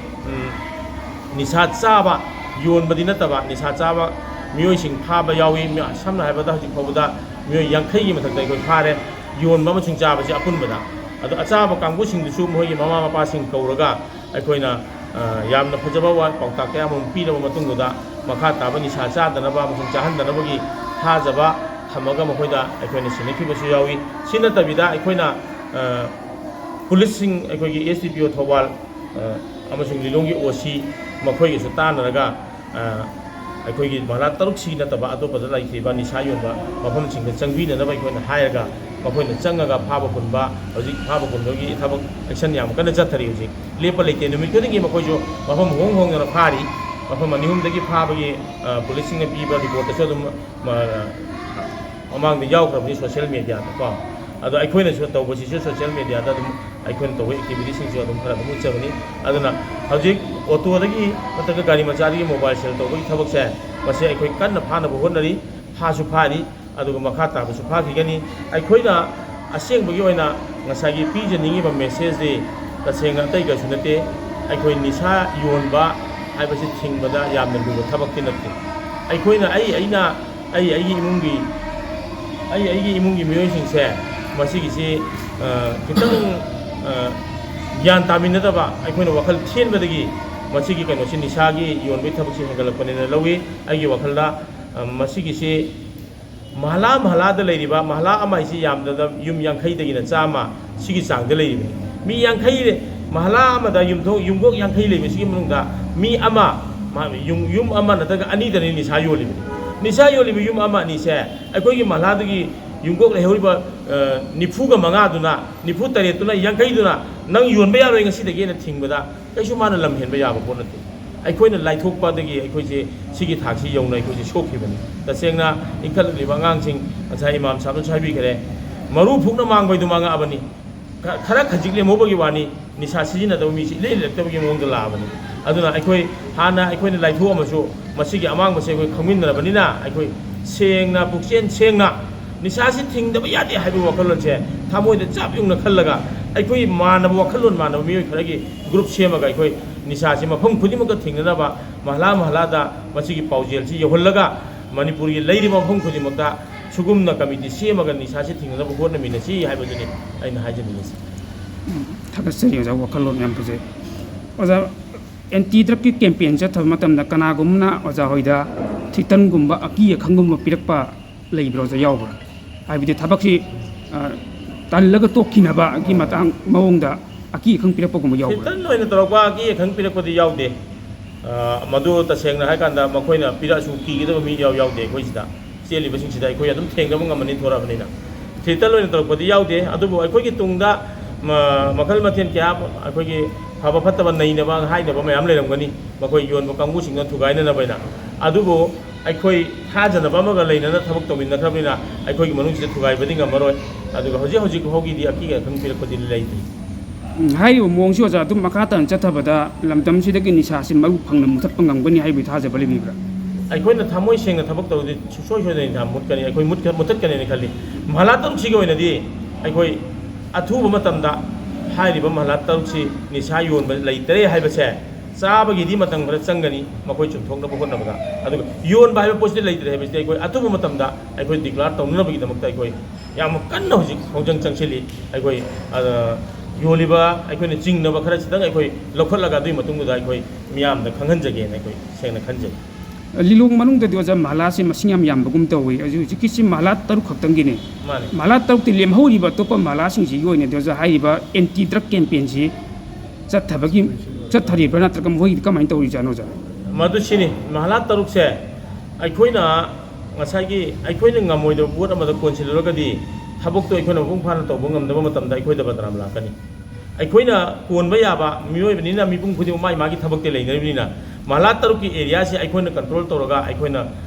[SPEAKER 2] ꯅꯤꯁꯥ ꯆꯥꯕ ꯌꯣꯟꯕꯗꯤ ꯅꯠꯇꯕ ꯅꯤꯁꯥ ꯆꯥꯕ ꯃꯤꯑꯣꯏꯁꯤꯡ ꯐꯥꯕ ꯌꯥꯎꯏ ꯁꯝꯅ ꯍꯥꯏꯔꯕꯗ ꯍꯧꯖꯤꯛ ꯐꯥꯎꯕꯗ ꯃꯤꯑꯣꯏ 50ꯒꯤ ꯃꯊꯛꯇ ꯑꯩꯈꯣꯏ ꯐꯥꯔꯦ ꯌꯣꯟꯕ ꯑꯃꯁꯨꯡ ꯆꯥꯕꯁꯤ ꯑꯄꯨꯟꯕꯗ ꯑꯗꯣ ꯑꯆꯥꯕ ꯀꯥꯡꯕꯨꯁꯤꯡꯗꯨꯁꯨ ꯃꯈꯣꯏꯒꯤ ꯃꯃꯥ ꯃꯄꯥꯁꯤꯡ ꯀꯧꯔꯒ ꯑꯩꯈꯣꯏꯅ ꯌꯥꯝꯅ ꯐꯖꯕ ꯄꯥꯎꯇꯥꯛ ꯀꯌꯥ ꯑꯃ ꯄꯤꯔꯕ ꯃꯇꯨꯡꯗꯨꯗ ꯃꯈꯥ ꯇꯥꯕ ꯅꯤꯁꯥ ꯆꯥꯗꯅꯕ ꯑꯃꯁꯨꯡ ꯆꯥꯍꯟꯗꯅꯕꯒꯤ ꯊꯥꯖꯕ ꯊꯝꯃꯒ ꯃꯈꯣꯏꯗ ꯑꯩꯈꯣꯏꯅ ꯁꯤꯟꯅꯈꯤꯕꯁꯨ ꯌꯥꯎꯏ ꯁꯤ ꯅꯠꯇꯕꯤꯗ ꯑꯩꯈꯣꯏꯅ ꯄꯨꯂꯤꯁꯁꯤꯡ ꯑꯩꯈꯣꯏꯒꯤ SDPO ꯊꯧꯕꯥꯜ ꯑꯃꯁꯨꯡ ꯂꯤꯂꯣꯡꯒꯤ OC ꯃꯈꯣꯏꯒꯁꯨ ꯇꯥꯟꯅꯔꯒ ꯑꯩꯈꯣꯏꯒꯤ ꯃꯍꯂꯥ ꯇꯔꯨꯛꯁꯤ ꯅꯠꯇꯕ ꯑꯇꯣꯞꯄꯗ ꯂꯩꯈꯤꯕ ꯅꯤꯁꯥ ꯌꯣꯟꯕ ꯃꯐꯝꯁꯤꯡꯗ ꯆꯪꯕꯤꯅꯅꯕ ꯑꯩꯈꯣꯏꯅ ꯍꯥꯏꯔꯒ ꯃꯈꯣꯏꯅ ꯆꯪꯉꯒ ꯐꯥꯕ ꯄꯨꯟꯕ ꯍꯧꯖꯤꯛ ꯐꯥꯕ ꯄꯨꯟꯕꯒꯤ ꯊꯕꯛ ꯑꯦꯛꯁꯟ ꯌꯥꯝ ꯀꯟꯅ ꯆꯠꯊꯔꯤ ꯍꯧꯖꯤꯛ ꯂꯦꯞꯄ ꯂꯩꯇꯦ ꯅꯨꯃꯤꯠ ꯈꯨꯗꯤꯡꯒꯤ ꯃꯈꯣꯏꯁꯨ ꯃꯐꯝ ꯍꯣꯡꯗꯅ ꯐꯥꯔꯤ ꯃꯐꯝ 2-3ꯗꯒꯤ ꯐꯥꯕꯒꯤ ꯄꯨꯂꯤꯁꯁꯤꯡꯅ ꯄꯤꯕ ꯔꯤꯄꯣꯔꯠꯇꯁꯨ ꯑꯗꯨꯝ ꯃꯃꯥꯡꯗ ꯌꯥꯎꯈ꯭ꯔꯕꯅꯤ ꯁꯣꯁꯤꯌꯦꯜ ꯃꯦꯗꯤꯌꯥꯗ ꯀꯣ ꯑꯗꯣ ꯑꯩꯈꯣꯏꯅꯁꯨ ꯇꯧꯕꯁꯤꯁꯨ ꯁꯣꯁꯤꯌꯦꯜ ꯃꯦꯗꯤꯌꯥꯗ ꯑꯗꯨꯝ ꯑꯩꯈꯣꯏꯅ ꯇꯧꯕ ꯑꯦꯛꯇꯤꯚꯤꯇꯤꯁꯤꯡꯁꯨ ꯑꯗꯨꯝ ꯈꯔ ꯑꯗꯨꯝ ꯎꯠꯆꯕꯅꯤ ꯑꯗꯨꯅ ꯍꯧꯖꯤꯛ ꯑꯣꯇꯣꯗꯒꯤ ꯅꯠꯇ꯭ꯔꯒ ꯒꯥꯔꯤ ꯃꯆꯥꯗꯒꯤ ꯃꯣꯕꯥꯏꯜ ꯁꯦꯜ ꯇꯧꯕꯒꯤ ꯊꯕꯛꯁꯦ ꯃꯁꯤ ꯑꯩꯈꯣꯏ ꯀꯟꯅ ꯐꯥꯅꯕ ꯍꯣꯠꯅꯔꯤ ꯐꯥꯁꯨ ꯐꯥꯔꯤ ꯑꯗꯨꯒ ꯃꯈꯥ ꯇꯥꯕꯁꯨ ꯐꯥꯈꯤꯒꯅꯤ ꯑꯩꯈꯣꯏꯅ ꯑꯁꯦꯡꯕꯒꯤ ꯑꯣꯏꯅ ꯉꯁꯥꯏꯒꯤ ꯄꯤꯖꯅꯤꯡꯉꯤꯕ ꯃꯦꯁꯦꯖꯗꯤ ꯇꯁꯦꯡꯅ ꯑꯇꯩꯒꯁꯨ ꯅꯠꯇꯦ ꯑꯩꯈꯣই ꯅꯤꯁꯥ ꯌꯣꯟꯕ ꯍꯥꯏꯕꯁꯤ ꯊꯤꯡꯕꯗ ꯌꯥꯝꯅ ꯂꯨꯕ ꯊꯕꯛꯇꯤ ꯅꯠꯇꯦ ꯑꯩꯈꯣꯏꯅ ꯑꯩꯒꯤ ꯏꯃꯨꯡꯒꯤ ꯃꯤꯑꯣꯏꯁꯤꯡꯁꯦ ꯃꯁꯤꯒꯤꯁꯤ ꯈꯤꯇꯪ ꯒ꯭ꯌꯥꯟ ꯇꯥꯃꯤꯟꯅꯗꯕ ꯑꯩꯈꯣꯏꯅ ꯋꯥꯈꯜ ꯊꯦꯟꯕꯗꯒꯤ ꯃꯁꯤꯒꯤ ꯀꯩꯅꯣꯁꯤ ꯅꯤꯁꯥꯒꯤ ꯌꯣꯟꯕꯒꯤ ꯊꯕꯛꯁꯤ ꯍꯦꯟꯒꯠꯂꯛꯄꯅꯤꯅ ꯂꯧꯏ ꯑꯩꯒꯤ ꯋꯥꯈꯜꯗ ꯃꯁꯤꯒꯤꯁꯤ ꯃꯍꯂꯥꯗ ꯂꯩꯔꯤꯕ ꯃꯍꯂꯥ ꯑꯃ ꯍꯥꯏꯁꯤ ꯌꯥꯝꯗꯕ ꯌꯨꯝ 50ꯗꯒꯤꯅ 100 ꯁꯤꯒꯤ ꯆꯥꯡꯗ ꯂꯩꯔꯤꯕꯅꯤ ꯃꯤ 50 ꯃꯍꯂꯥ ꯑꯃꯗ ꯌꯨꯝꯒꯣꯛ 50 ꯂꯩꯕꯁꯤꯒꯤ ꯃꯅꯨꯡꯗ ꯃꯤ ꯑꯃ ꯌꯨꯝ ꯑꯃ ꯅꯠꯇ꯭ꯔꯒ ꯑꯅꯤꯗꯅꯤ ꯅꯤꯁꯥ ꯌꯣꯜꯂꯤꯕꯅꯤ ꯅꯤꯁꯥ ꯌꯣꯜꯂꯤꯕ ꯌꯨꯝ ꯑꯃ ꯑꯅꯤꯁꯦ ꯑꯩꯈꯣꯏꯒꯤ ꯃꯍꯂꯥꯗꯒꯤ ꯌꯨꯝꯒꯣꯛ ꯂꯩꯍꯧꯔꯤꯕ 95ꯗꯨꯅ 98ꯗꯨꯅ 50ꯗꯨꯅ ꯅꯪ ꯌꯣꯟꯕ ꯌꯥꯔꯣꯏ ꯉꯁꯤꯗꯒꯤ ꯍꯦꯟꯅ ꯊꯤꯡꯕꯗ ꯀꯩꯁꯨ ꯃꯥꯅ ꯂꯝ ꯍꯦꯟꯕ ꯌꯥꯕ ꯄꯣꯠ ꯅꯠꯇꯦ ꯑꯩꯈꯣꯏꯅ ꯂꯥꯏꯊꯣꯛꯄꯗꯒꯤ ꯑꯩꯈꯣꯏꯁꯦ ꯁꯤꯒꯤ ꯊꯥꯛꯁꯤ ꯌꯧꯅ ꯑꯩꯈꯣꯏꯁꯦ ꯁꯣꯛꯈꯤꯕꯅꯤ ꯇꯁꯦꯡꯅ ꯏꯟꯈꯠꯂꯛꯂꯤꯕ ꯑꯉꯥꯡꯁꯤꯡ ꯉꯁꯥꯏ ꯏꯃꯥꯝ ꯁꯥꯕꯅꯁꯨ ꯍꯥꯏꯕꯤꯈ꯭ꯔꯦ ꯃꯔꯨ ꯐꯨꯛꯅ ꯃꯥꯡꯕꯩꯗꯨ ꯃꯥꯡꯉꯛꯑꯕꯅꯤ ꯈꯔ ꯈꯖꯤꯛ ꯂꯦꯝꯍꯧꯕꯒꯤ ꯋꯥꯅꯤ ꯅꯤꯁꯥ ꯁꯤꯖꯤꯟꯅꯗꯕ ꯃꯤꯁꯤ ꯏꯂꯩ ꯂꯩꯔꯛꯇꯕꯒꯤ ꯃꯑꯣꯡꯗ ꯂꯥꯛꯑꯕꯅꯤ ꯑꯗꯨꯅ ꯑꯩꯈꯣꯏꯅ ꯂꯥꯏꯊꯣꯛꯑꯃꯁꯨ ꯃꯁꯤꯒꯤ ꯑꯃꯥꯡꯕꯁꯦ ꯑꯩꯈꯣꯏ ꯈꯪꯃꯤꯟꯅꯔꯕꯅꯤꯅ ꯑꯩꯈꯣꯏ ꯁꯦꯡꯅ ꯄꯨꯛꯆꯦꯟ ꯁꯦꯡꯅ ꯅꯤꯁꯥꯁꯤ ꯊꯤꯡꯗꯕ ꯌꯥꯗꯦ ꯍꯥꯏꯕ ꯋꯥꯈꯜꯂꯣꯟꯁꯦ ꯊꯃꯣꯏꯗ ꯆꯞ ꯌꯨꯡꯅ ꯈꯜꯂꯒ ꯑꯩꯈꯣꯏ ꯃꯥꯟꯅꯕ ꯋꯥꯈꯜꯂꯣꯟ ꯃꯥꯟꯅꯕ ꯃꯤꯑꯣꯏ ꯈꯔꯒꯤ ꯒ꯭ꯔꯨꯞ ꯁꯦꯝꯃꯒ ꯑꯩꯈꯣꯏ ꯅꯤꯁꯥꯁꯤ ꯃꯐꯝ ꯈꯨꯗꯤꯡꯃꯛꯇ ꯊꯦꯡꯅꯅꯕ ꯃꯍꯜꯂꯥ ꯃꯁꯤꯒꯤ ꯄꯥꯎꯖꯦꯜꯁꯤ ꯌꯧꯍꯜꯂꯒ ꯃꯅꯤꯄꯨꯔꯒꯤ ꯂꯩꯔꯤꯕ ꯃꯐꯝ ꯈꯨꯗꯤꯡꯃꯛꯇ ꯁꯨꯒꯨꯝꯅ ꯀꯃꯤꯇꯤ ꯁꯦꯝꯃꯒ ꯅꯤꯁꯥꯁꯤ ꯊꯤꯡꯅꯅꯕ ꯍꯣꯠꯅꯃꯤꯟꯅꯁꯤ ꯍꯥꯏꯕꯗꯨꯅꯤ ꯑꯩꯅ ꯍꯥꯏꯖꯅꯤꯡꯉꯤꯁꯤ
[SPEAKER 3] ꯊꯥꯒꯠꯆꯔꯤ ꯑꯣꯖꯥ ꯋꯥꯈꯜꯂꯣꯟ ꯌꯥꯝ ꯐꯖꯩ ꯑꯣꯖꯥ ꯑꯦꯟꯇꯤ ꯗ꯭ꯔꯒꯀꯤ ꯀꯦꯝꯄꯦꯟ ꯆꯠꯊꯕ ꯃꯇꯝꯗ ꯀꯅꯥꯒꯨꯝꯕꯅ ꯑꯣꯖꯥ ꯍꯣꯏꯗ ꯊꯤꯇꯟꯒꯨꯝꯕ ꯑꯀꯤ ꯑꯈꯪꯒꯨꯝꯕ ꯄꯤꯔꯛꯄ ꯂꯩꯕ꯭ꯔꯥ ꯑꯣꯖꯥ ꯌꯥꯎꯕ꯭ꯔꯥ ꯍꯥꯏꯕꯗꯤ ꯊꯕꯛꯁꯤ ꯇꯜꯂꯒ ꯇꯣꯛꯈꯤꯅꯕꯒꯤ ꯃꯇꯥꯡ ꯃꯑꯣꯡꯗ ꯑꯀꯤ ꯑꯈꯪ ꯄꯤꯔꯛꯄꯒꯨꯝꯕ ꯌꯥꯎꯕ꯭ꯔꯥ
[SPEAKER 2] ꯊꯤꯇꯟ ꯑꯣꯏꯅ ꯇꯧꯔꯛꯄ ꯑꯀꯤ ꯑꯈꯪ ꯄꯤꯔꯛꯄꯗꯤ ꯌꯥꯎꯗꯦ ꯃꯗꯨ ꯇꯁꯦꯡꯅ ꯍꯥꯏꯀꯥꯟꯗ ꯃꯈꯣꯏꯅ ꯄꯤꯔꯛꯑꯁꯨ ꯀꯤꯒꯗꯕ ꯃꯤ ꯌꯥꯎꯗꯦ ꯑꯩꯈꯣꯏꯁꯤꯗ ꯆꯦꯜꯂꯤꯕꯁꯤꯡꯁꯤꯗ ꯑꯩꯈꯣꯏ ꯑꯗꯨꯝ ꯊꯦꯡꯅꯕ ꯉꯝꯃꯅꯤ ꯊꯣꯔꯛꯑꯕꯅꯤꯅ ꯊꯤꯇꯟ ꯑꯣꯏꯅ ꯇꯧꯔꯛꯄꯗꯤ ꯌꯥꯎꯗꯦ ꯑꯗꯨꯕꯨ ꯑꯩꯈꯣꯏꯒꯤ ꯇꯨꯡꯗ ꯃꯈꯜ ꯃꯊꯦꯜ ꯀꯌꯥ ꯑꯩꯈꯣꯏꯒꯤ ꯐꯕ ꯐꯠꯇꯕ ꯅꯩꯅꯕ ꯍꯥꯏꯅꯕ ꯃꯌꯥꯝ ꯂꯩꯔꯝꯒꯅꯤ ꯃꯈꯣꯏ ꯌꯣꯟꯕ ꯀꯥꯡꯕꯨꯁꯤꯡꯅ ꯊꯨꯒꯥꯏꯅꯅꯕꯅ ꯑꯗꯨꯕꯨ ꯑꯩꯈꯣꯏ ꯊꯥꯖꯅꯕ ꯑꯃꯒ ꯂꯩꯅꯅ ꯊꯕꯛ ꯇꯧꯃꯤꯟꯅꯈ꯭ꯔꯕꯅꯤna ꯑꯩꯈꯣꯏꯒꯤ ꯃꯅꯨꯡꯁꯤꯗ ꯊꯨꯒꯥꯏꯕꯗꯤ ꯉꯝꯃꯔꯣꯏ ꯑꯗꯨꯒ ꯍꯧꯖꯤꯛ ꯐꯥꯎꯒꯤꯗꯤ ꯑꯀꯤ ꯑꯈꯪ ꯄꯤꯔꯛꯄꯗꯤ ꯂꯩꯇ꯭ꯔꯤ
[SPEAKER 3] ꯍꯥꯏꯔꯤꯕ ꯃꯑꯣꯡꯁꯤ ꯑꯣꯖꯥ ꯑꯗꯨꯝ ꯃꯈꯥ ꯇꯥꯅ ꯆꯠꯊꯕꯗ ꯂꯝꯗꯝꯁꯤꯗꯒꯤ ꯅꯤꯁꯥꯁꯤ ꯃꯔꯨ ꯐꯪꯅ ꯃꯨꯊꯠꯄ ꯉꯝꯒꯅꯤ ꯍꯥꯏꯕꯒꯤ ꯊꯥꯖꯕ ꯂꯩꯕꯤꯕ꯭ꯔꯥ
[SPEAKER 2] ꯑꯩꯈꯣꯏꯅ ꯊꯃꯣꯏ ꯁꯦꯡꯅ ꯊꯕꯛ ꯇꯧꯔꯗꯤ ꯁꯨꯡꯁꯣꯏ ꯁꯣꯏꯗꯅ ꯃꯨꯠꯀꯅꯤ ꯑꯩꯈꯣꯏ ꯃꯨꯠꯊꯠꯀꯅꯤꯅ ꯈꯜꯂꯤ ꯃꯍꯜꯂꯥ ꯇꯔꯨꯛꯁꯤꯒꯤ ꯑꯣꯏꯅꯗꯤ ꯑꯩꯈꯣꯏ ꯑꯊꯨꯕ ꯃꯇꯝꯗ ꯍꯥꯏꯔꯤꯕ ꯃꯍꯜꯂꯥ ꯇꯔꯨꯛꯁꯤ ꯅꯤꯁꯥ ꯌꯣꯟꯕ ꯂꯩꯇꯔꯦ ꯍꯥꯏꯕꯁꯦ ꯆꯥꯕꯒꯤꯗꯤ ꯃꯇꯝ ꯈꯔ ꯆꯪꯒꯅꯤ ꯃꯈꯣꯏ ꯆꯨꯝꯊꯣꯛꯅꯕ ꯍꯣꯠꯅꯕꯗ ꯑꯗꯨꯒ ꯌꯣꯟꯕ ꯍꯥꯏꯕ ꯄꯣꯠꯁꯤꯗꯤ ꯂꯩꯇ꯭ꯔꯦ ꯍꯥꯏꯕꯁꯤꯗꯤ ꯑꯩꯈꯣꯏ ꯑꯊꯨꯕ ꯃꯇꯝꯗ ꯑꯩꯈꯣꯏ ꯗꯤꯀ꯭ꯂꯥꯔ ꯇꯧꯅꯅꯕꯒꯤꯗꯃꯛꯇ ꯑꯩꯈꯣꯏ ꯌꯥꯝ ꯀꯟꯅ ꯍꯧꯖꯤꯛ ꯈꯣꯡꯖꯪ ꯆꯪꯁꯤꯜꯂꯤ ꯑꯩꯈꯣꯏ ꯌꯣꯜꯂꯤꯕ ꯑꯩꯈꯣꯏꯅ ꯆꯤꯡꯅꯕ ꯈꯔꯁꯤꯗꯪ ꯑꯩꯈꯣꯏ ꯂꯧꯈꯠꯂꯒ ꯑꯗꯨꯒꯤ ꯃꯇꯨꯡꯗ ꯑꯩꯈꯣꯏ ꯃꯤꯌꯥꯝꯗ ꯈꯪꯍꯟꯖꯒꯦꯅ ꯑꯩꯈꯣꯏ ꯁꯦꯡꯅ ꯈꯟꯖꯩ
[SPEAKER 3] ꯂꯤꯂꯣꯡ ꯃꯅꯨꯡꯗꯗꯤ ꯑꯣꯖꯥ ꯃꯍꯜꯂꯥꯁꯤ ꯃꯁꯤꯡ ꯌꯥꯝ ꯌꯥꯝꯕꯒꯨꯝ ꯇꯧꯏ ꯍꯧꯖꯤꯛꯀꯤꯁꯤ ꯃꯍꯜꯂꯥ ꯇꯔꯨꯛ ꯈꯛꯇꯪꯒꯤꯅꯤ
[SPEAKER 2] ꯃꯥꯅꯤ
[SPEAKER 3] ꯃꯍꯜꯂꯥ ꯇꯔꯨꯛꯇꯤ ꯂꯦꯝꯍꯧꯔꯤꯕ ꯑꯇꯣꯞꯄ ꯃꯍꯜꯂꯥꯁꯤꯡꯁꯤꯒꯤ ꯑꯣꯏꯅꯗꯤ ꯑꯣꯖꯥ ꯍꯥꯏꯔꯤꯕ ꯑꯦꯟꯇꯤ ꯗ꯭ꯔꯒ ꯀꯦꯝꯄꯦꯟꯁꯤ ꯆꯠꯊꯔꯤꯕ꯭ꯔꯥ ꯅꯠꯇ꯭ꯔꯒ ꯃꯈꯣꯏꯒꯤꯗꯤ ꯀꯃꯥꯏꯅ ꯇꯧꯔꯤꯖꯥꯠꯅꯣ ꯑꯣꯖꯥ
[SPEAKER 2] ꯃꯗꯨ ꯁꯤꯅꯤ ꯃꯍꯜꯂꯥ ꯇꯔꯨꯛꯁꯦ ꯑꯩꯈꯣꯏꯅ ꯉꯁꯥꯏꯒꯤ ꯑꯩꯈꯣꯏꯅ ꯉꯝꯃꯣꯏꯗꯕ ꯄꯣꯠ ꯑꯃꯗ ꯀꯣꯟꯁꯤꯜꯂꯨꯔꯒꯗꯤ ꯊꯕꯛꯇꯣ ꯑꯩꯈꯣꯏꯅ ꯃꯄꯨꯡ ꯐꯥꯅ ꯇꯧꯕ ꯉꯝꯗꯕ ꯃꯇꯝꯗ ꯑꯩꯈꯣꯏꯗ ꯕꯗꯅꯥꯝ ꯂꯥꯛꯀꯅꯤ ꯑꯩꯈꯣꯏꯅ ꯀꯣꯟꯕ ꯌꯥꯕ ꯃꯤꯑꯣꯏꯕꯅꯤꯅ ꯃꯤꯄꯨꯝ ꯈꯨꯗꯤꯡꯃꯛ ꯃꯥꯒꯤ ꯊꯕꯛꯇꯤ ꯂꯩꯅꯔꯤꯕꯅꯤꯅ ꯃꯍꯜꯂꯥ ꯇꯔꯨꯛꯀꯤ ꯑꯦꯔꯤꯌꯥꯁꯤ ꯑꯩꯈꯣꯏꯅ ꯀꯟꯇ꯭ꯔꯣꯜ ꯇꯧꯔꯒ ꯑꯩꯈꯣꯏꯅ